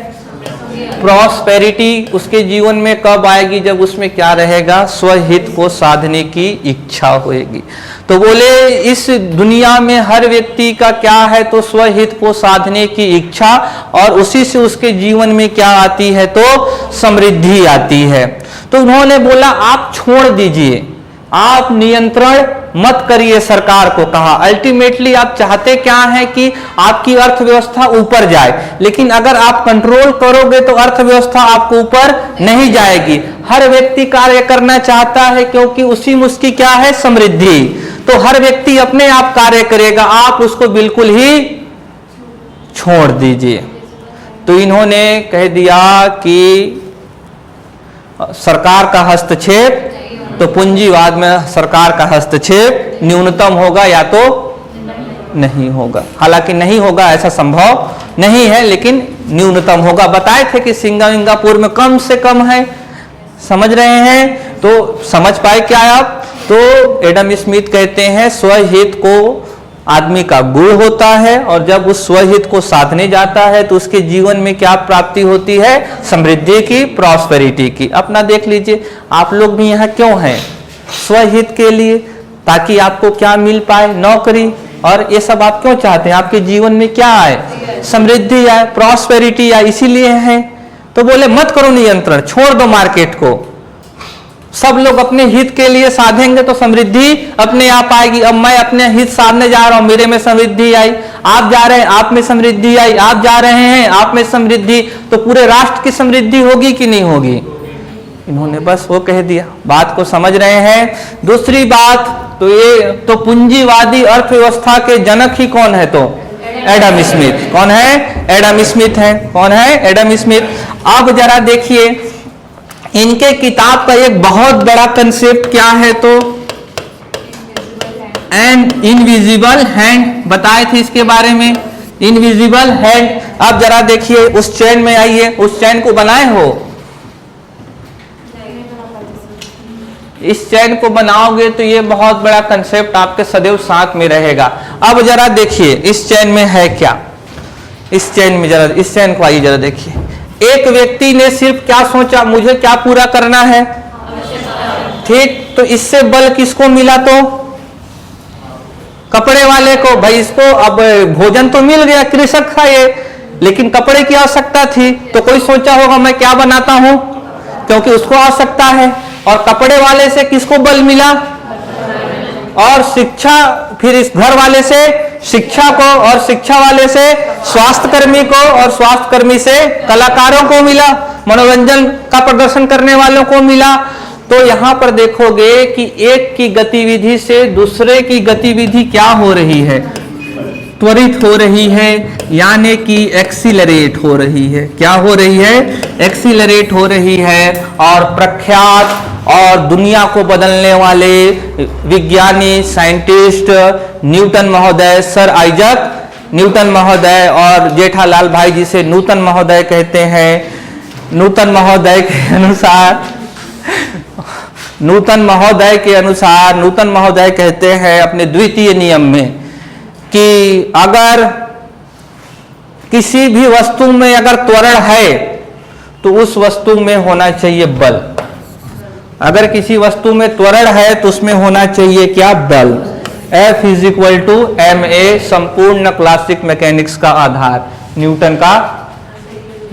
प्रॉस्पेरिटी उसके जीवन में कब आएगी? जब उसमें क्या रहेगा? स्वहित को साधने की इच्छा होगी। तो बोले इस दुनिया में हर व्यक्ति का क्या है? तो स्वहित को साधने की इच्छा, और उसी से उसके जीवन में क्या आती है? तो समृद्धि आती है। तो उन्होंने बोला आप छोड़ दीजिए, आप नियंत्रण मत करिए, सरकार को कहा। अल्टीमेटली आप चाहते क्या है कि आपकी अर्थव्यवस्था ऊपर जाए, लेकिन अगर आप कंट्रोल करोगे तो अर्थव्यवस्था आपको ऊपर नहीं जाएगी। हर व्यक्ति कार्य करना चाहता है क्योंकि उसी में उसकी क्या है? समृद्धि। तो हर व्यक्ति अपने आप कार्य करेगा, आप उसको बिल्कुल ही छोड़ दीजिए। तो इन्होंने कह दिया कि सरकार का हस्तक्षेप, तो पूंजीवाद में सरकार का हस्तक्षेप न्यूनतम होगा या तो नहीं होगा। हालांकि नहीं होगा ऐसा संभव नहीं है, लेकिन न्यूनतम होगा। बताए थे कि सिंगापुर में कम से कम है, समझ रहे हैं? तो समझ पाए क्या आप? तो एडम स्मिथ कहते हैं स्वहित को आदमी का गुण होता है, और जब उस स्वहित को साधने जाता है तो उसके जीवन में क्या प्राप्ति होती है? समृद्धि की, प्रॉस्पेरिटी की। अपना देख लीजिए, आप लोग भी यहाँ क्यों हैं? स्वहित के लिए, ताकि आपको क्या मिल पाए? नौकरी, और ये सब आप क्यों चाहते हैं? आपके जीवन में क्या आए? समृद्धि आए, प्रॉस्पेरिटी आए, इसीलिए है। तो बोले मत करो नियंत्रण, छोड़ दो मार्केट को, सब लोग अपने हित के लिए साधेंगे तो समृद्धि अपने आप आएगी। अब मैं अपने हित साधने जा रहा हूं, मेरे में समृद्धि आई, आप जा रहे हैं आप में समृद्धि आई, आप जा रहे हैं आप में समृद्धि, तो पूरे राष्ट्र की समृद्धि होगी कि नहीं होगी? इन्होंने बस वो कह दिया। बात को समझ रहे हैं? दूसरी बात, तो ये तो पूंजीवादी अर्थव्यवस्था के जनक ही कौन है? तो एडम स्मिथ। कौन है? एडम स्मिथ है। कौन है? Adam Smith. अब जरा देखिए, इनके किताब का एक बहुत बड़ा कंसेप्ट क्या है? तो एन इनविजिबल हैंड बताए थे इसके बारे में, इनविजिबल हैंड। अब जरा देखिए उस चैन में आइए, उस चैन को बनाए हो? इस चैन को बनाओगे तो ये बहुत बड़ा कंसेप्ट आपके सदैव साथ में रहेगा। अब जरा देखिए इस चैन में है क्या? इस चैन में जरा, इस चैन को आइए जरा देखिए। एक व्यक्ति ने सिर्फ क्या सोचा? मुझे क्या पूरा करना है? ठीक, तो इससे बल किसको मिला? तो कपड़े वाले को। भाई इसको अब भोजन तो मिल गया, कृषक था ये, लेकिन कपड़े की आवश्यकता थी, तो कोई सोचा होगा मैं क्या बनाता हूं, क्योंकि उसको आवश्यकता है। और कपड़े वाले से किसको बल मिला? और शिक्षा, फिर इस घर वाले से शिक्षा को, और शिक्षा वाले से स्वास्थ्य कर्मी को, और स्वास्थ्य कर्मी से कलाकारों को मिला, मनोरंजन का प्रदर्शन करने वालों को मिला। तो यहां पर देखोगे कि एक की गतिविधि से दूसरे की गतिविधि क्या हो रही है? त्वरित हो रही है, यानी कि एक्सीलरेट हो रही है। क्या हो रही है? एक्सीलरेट हो रही है। और प्रख्यात और दुनिया को बदलने वाले विज्ञानी, साइंटिस्ट न्यूटन महोदय, सर आइजक न्यूटन महोदय, और जेठालाल भाई जिसे नूतन महोदय कहते हैं, नूतन महोदय के अनुसार, नूतन महोदय कहते हैं अपने द्वितीय नियम में कि अगर किसी भी वस्तु में अगर त्वरण है तो उस वस्तु में होना चाहिए बल। अगर किसी वस्तु में त्वरण है तो उसमें होना चाहिए क्या? बल। F = ma, संपूर्ण क्लासिक मैकेनिक्स का आधार, न्यूटन का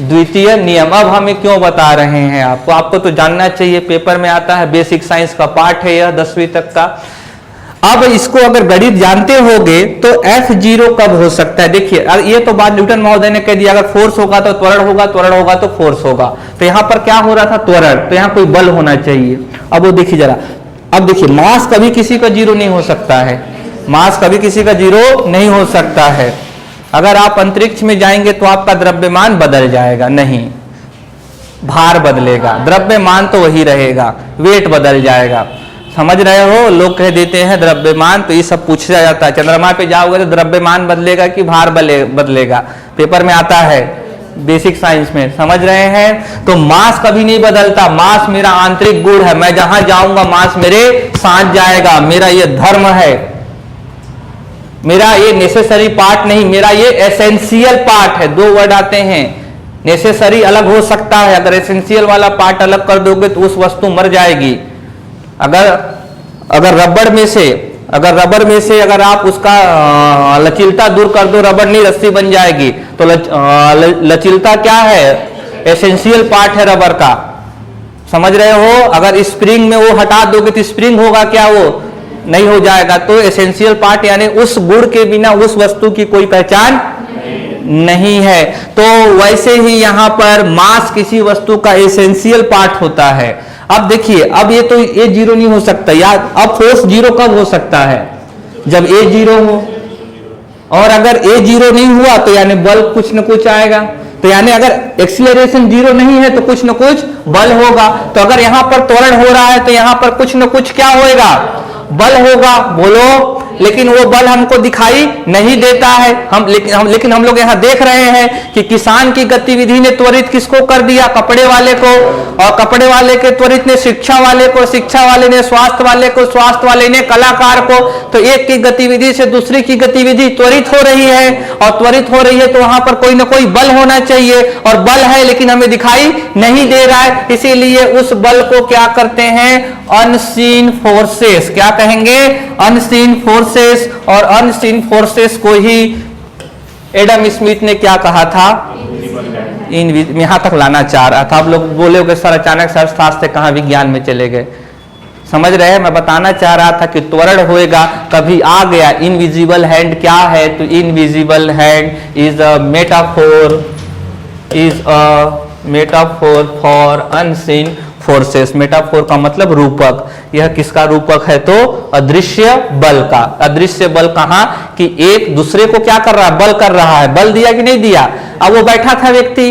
द्वितीय नियम। अब हमें क्यों बता रहे हैं आपको तो जानना चाहिए, पेपर में आता है, बेसिक साइंस का पार्ट है यह 10वीं तक का। अब इसको अगर गणित जानते होगे तो F0 कब हो सकता है? देखिए ये तो बात न्यूटन महोदय ने कह दिया, अगर फोर्स होगा तो त्वरण होगा, त्वरण होगा तो फोर्स होगा। तो यहां पर क्या हो रहा था? त्वरण, तो यहां कोई बल होना चाहिए। अब वो देखिए जरा, अब देखिए मास कभी किसी का 0 नहीं हो सकता है, मास कभी किसी का 0 नहीं हो सकता है। अगर आप अंतरिक्ष में जाएंगे तो आपका द्रव्यमान बदल जाएगा? नहीं, भार बदलेगा, द्रव्यमान तो वही रहेगा, वेट बदल जाएगा। समझ रहे हो? लोग कह देते हैं द्रव्यमान, तो ये सब पूछा जाता है, चंद्रमा पे जाओगे तो द्रव्यमान बदलेगा कि भार बदलेगा? पेपर में आता है बेसिक साइंस में, समझ रहे हैं? तो मास कभी नहीं बदलता, मास मेरा आंतरिक गुण है, मैं जहां जाऊंगा मास मेरे साथ जाएगा, मेरा ये धर्म है, मेरा ये नेसेसरी पार्ट नहीं, मेरा ये एसेंशियल पार्ट है। 2 वर्ड आते हैं, नेसेसरी अलग हो सकता है, अगर एसेंशियल वाला पार्ट अलग कर दोगे तो उस वस्तु मर जाएगी। अगर रबड़ में से अगर आप उसका लचीलता दूर कर दो, रबड़ नहीं रस्सी बन जाएगी। तो लचीलता क्या है? एसेंशियल पार्ट है रबड़ का, समझ रहे हो। अगर स्प्रिंग में वो हटा दोगे तो स्प्रिंग होगा क्या? वो नहीं हो जाएगा। तो एसेंशियल पार्ट यानी उस गुण के बिना उस वस्तु की कोई पहचान नहीं है। तो वैसे ही यहां पर मास किसी वस्तु का एसेंशियल पार्ट होता है। अब देखिए, अब ये तो ए जीरो नहीं हो सकता यार। अब फोर्स जीरो कब हो सकता है? जब ए जीरो हो। और अगर ए जीरो नहीं हुआ तो यानी बल कुछ न कुछ आएगा। तो यानी अगर एक्सीलरेशन जीरो नहीं है तो कुछ न कुछ बल होगा। तो अगर यहां पर त्वरण हो रहा है तो यहां पर कुछ न कुछ क्या होगा? बल होगा। बोलो। लेकिन वो बल हमको दिखाई नहीं देता है। लेकिन हम लोग यहाँ देख रहे हैं कि किसान की गतिविधि ने त्वरित किसको कर दिया? कपड़े वाले को। और कपड़े वाले के त्वरित ने शिक्षा वाले को, शिक्षा वाले ने स्वास्थ्य वाले को, स्वास्थ्य वाले ने कलाकार को। तो एक की गतिविधि से दूसरी की गतिविधि त्वरित हो रही है, और त्वरित हो रही है तो वहां पर कोई ना कोई बल होना चाहिए। और बल है लेकिन हमें दिखाई नहीं दे रहा है, इसीलिए उस बल को क्या करते हैं? Unseen forces. क्या कहेंगे? Unseen forces. और अनसीन फोर्सेस को ही एडम स्मिथ ने क्या कहा था? यहां तक लाना चाह रहा था। आप लोग बोले सर अचानक से अर्थशास्त्र से कहां विज्ञान में चले गए। समझ रहे हैं? मैं बताना चाह रहा था कि त्वरण होएगा, कभी आ गया। इनविजिबल हैंड क्या है? तो invisible hand is a metaphor for unseen forces. Metaphor का मतलब रूपक। यह किसका रूपक है? तो अदृश्य बल का। अदृश्य बल कहां? कि एक दूसरे को क्या कर रहा है? बल कर रहा है। बल दिया कि नहीं दिया? अब वो बैठा था व्यक्ति,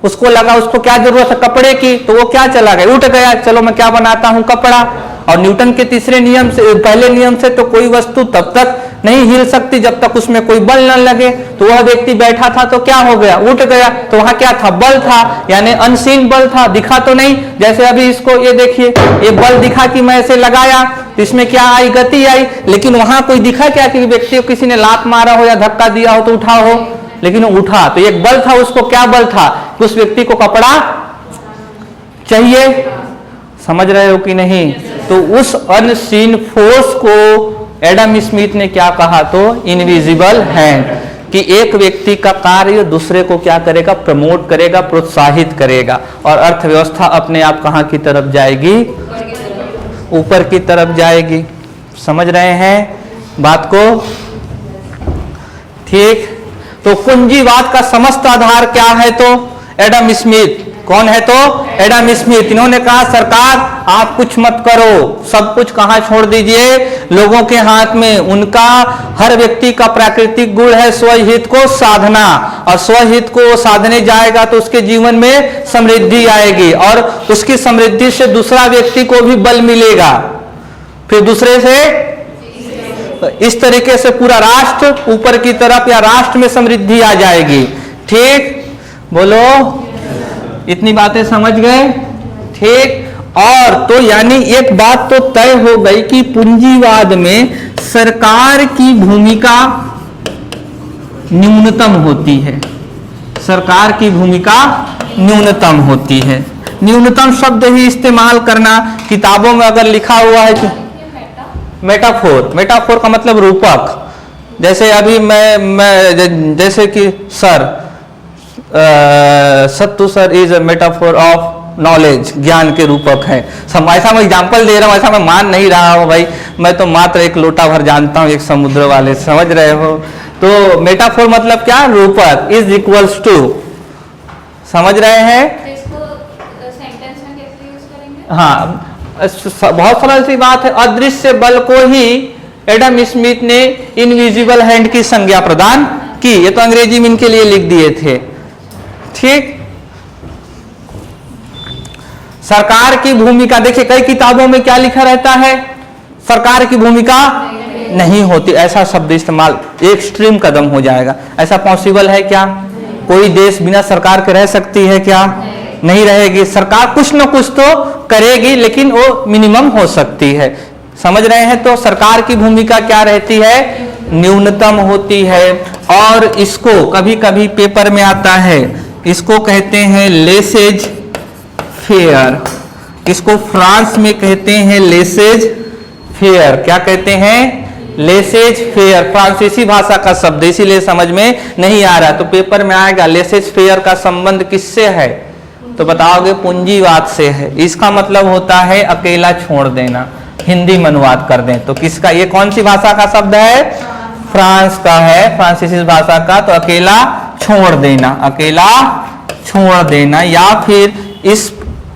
उसको लगा उसको क्या जरूरत है? कपड़े की। तो वो क्या चला गया? उठ गया, चलो मैं क्या बनाता हूं? कपड़ा। और न्यूटन के तीसरे नियम से, पहले नियम से तो कोई वस्तु तब तक नहीं हिल सकती जब तक उसमें कोई बल न लगे। तो वह व्यक्ति बैठा था तो क्या हो गया? उठ गया। तो वहां क्या था? बल था, यानी अनसीन बल था, दिखा तो नहीं। जैसे अभी इसको ये देखिए, ये बल दिखा कि मैं ऐसे लगाया तो इसमें क्या आई? गति आई। लेकिन वहां कोई दिखा क्या कि व्यक्ति को किसी ने लात मारा हो या धक्का दिया हो तो उठा हो? लेकिन उठा। तो एक बल था। उसको क्या बल था? उस व्यक्ति को कपड़ा चाहिए। समझ रहे हो कि नहीं? तो उस अनसीन फोर्स को एडम स्मिथ ने क्या कहा? तो इनविजिबल हैंड। कि एक व्यक्ति का कार्य दूसरे को क्या करेगा? प्रमोट करेगा, प्रोत्साहित करेगा। और अर्थव्यवस्था अपने आप कहां की तरफ जाएगी? ऊपर की तरफ जाएगी। समझ रहे हैं बात को? ठीक। तो पूंजीवाद का समस्त आधार क्या है? तो एडम स्मिथ। कौन है? तो एडम स्मिथ। इन्होंने कहा सरकार आप कुछ मत करो, सब कुछ कहां छोड़ दीजिए? लोगों के हाथ में। उनका हर व्यक्ति का प्राकृतिक गुण है स्वहित को साधना, और स्वहित को साधने जाएगा तो उसके जीवन में समृद्धि आएगी, और उसकी समृद्धि से दूसरा व्यक्ति को भी बल मिलेगा, फिर दूसरे से इस तरीके से पूरा राष्ट्र ऊपर की तरफ या राष्ट्र में समृद्धि आ जाएगी। ठीक, बोलो, इतनी बातें समझ गए? ठीक। और तो यानी एक बात तो तय हो गई कि पूंजीवाद में सरकार की भूमिका न्यूनतम होती है। सरकार की भूमिका न्यूनतम होती है। न्यूनतम शब्द ही इस्तेमाल करना। किताबों में अगर लिखा हुआ है कि मेटाफोर, मेटाफोर का मतलब रूपक। जैसे अभी मैं जैसे कि sir sattu sir is a metaphor of knowledge, ज्ञान के रूपक है। ऐसा मैं एग्जाम्पल दे रहा हूँ, ऐसा मैं मान नहीं रहा हूँ भाई, मैं तो मात्र एक लोटा भर जानता हूँ एक समुद्र वाले, समझ रहे हो? तो मेटाफोर मतलब क्या? रूपक। इज इक्वल्स टू, समझ रहे हैं? सेंटेंस में कैसे यूज करेंगे? हाँ, बहुत सरल सी बात है। अदृश्य बल को ही एडम स्मिथ ने इनविजिबल हैंड की संज्ञा प्रदान की। ये तो अंग्रेजी में इनके लिए लिख दिए थे। ठीक। सरकार की भूमिका देखिए, कई किताबों में क्या लिखा रहता है? सरकार की भूमिका नहीं होती। ऐसा शब्द इस्तेमाल एक्सट्रीम कदम हो जाएगा। ऐसा पॉसिबल है क्या? कोई देश बिना सरकार के रह सकती है क्या? नहीं रहेगी। सरकार कुछ न कुछ तो करेगी, लेकिन वो मिनिमम हो सकती है। समझ रहे हैं? तो सरकार की भूमिका क्या रहती है? न्यूनतम होती है। और इसको कभी कभी पेपर में आता है इसको कहते हैं लेसेज फेयर। इसको फ्रांस में कहते हैं लेसेज फेयर। क्या कहते हैं? Laces fair. फ्रांसीसी भाषा का शब्द, इसीलिए समझ में नहीं आ रहा। तो पेपर में आएगा लेसेज फेयर का संबंध किससे है, तो बताओगे पूंजीवाद से है। इसका मतलब होता है अकेला छोड़ देना। हिंदी में अनुवाद कर दें तो किसका, ये कौन सी भाषा का शब्द है? फ्रांस का है, फ्रांसीसी भाषा का। तो अकेला छोड़ देना, अकेला छोड़ देना, या फिर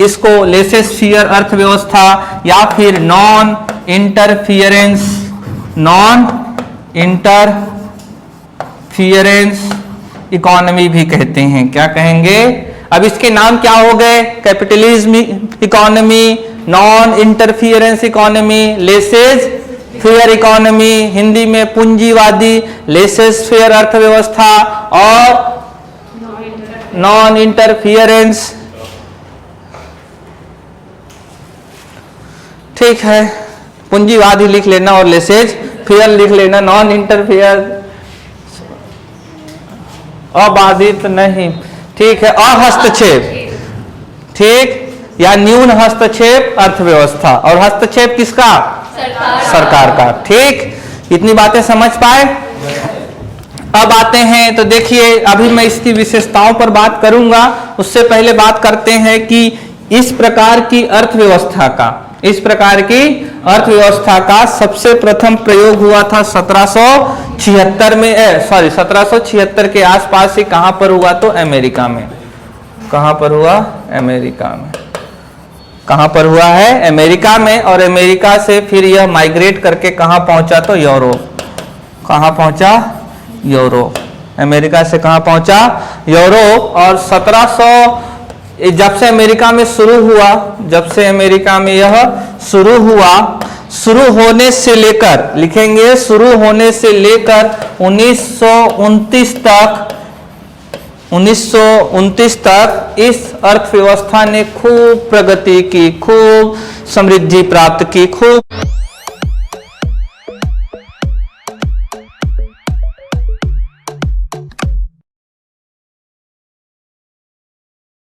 इसको लेसेज फेयर अर्थव्यवस्था, या फिर नॉन इंटरफियरेंस इकोनॉमी भी कहते हैं। क्या कहेंगे? अब इसके नाम क्या हो गए? Capitalism economy, non interference economy, laces fair economy, Hindi में पूंजीवादी, लेसेज फेयर अर्थव्यवस्था और नॉन इंटरफियरेंस। ठीक है, पूंजीवादी लिख लेना और लेसेज फेयर लिख लेना, नॉन इंटरफियर, अबाधित नहीं। ठीक है, अहस्तक्षेप, ठीक, या न्यून हस्तक्षेप अर्थव्यवस्था। और हस्तक्षेप किसका? सरकार का। ठीक, इतनी बातें समझ पाए। अब आते हैं, तो देखिए अभी मैं इसकी विशेषताओं पर बात करूंगा, उससे पहले बात करते हैं कि इस प्रकार की अर्थव्यवस्था का सबसे प्रथम प्रयोग हुआ था 1776 में, 1776 के आसपास ही। कहां पर हुआ? तो अमेरिका में। कहां पर हुआ? अमेरिका में। कहां पर हुआ है? अमेरिका में। और अमेरिका से फिर यह माइग्रेट करके कहां पहुंचा? तो यूरोप। कहां पहुंचा? यूरोप। अमेरिका से कहां पहुंचा? यूरोप। और 1700 जब से अमेरिका में शुरू हुआ, जब से अमेरिका में यह शुरू हुआ, शुरू होने से लेकर, लिखेंगे शुरू होने से लेकर 1929 तक इस अर्थव्यवस्था ने खूब प्रगति की, खूब समृद्धि प्राप्त की, खूब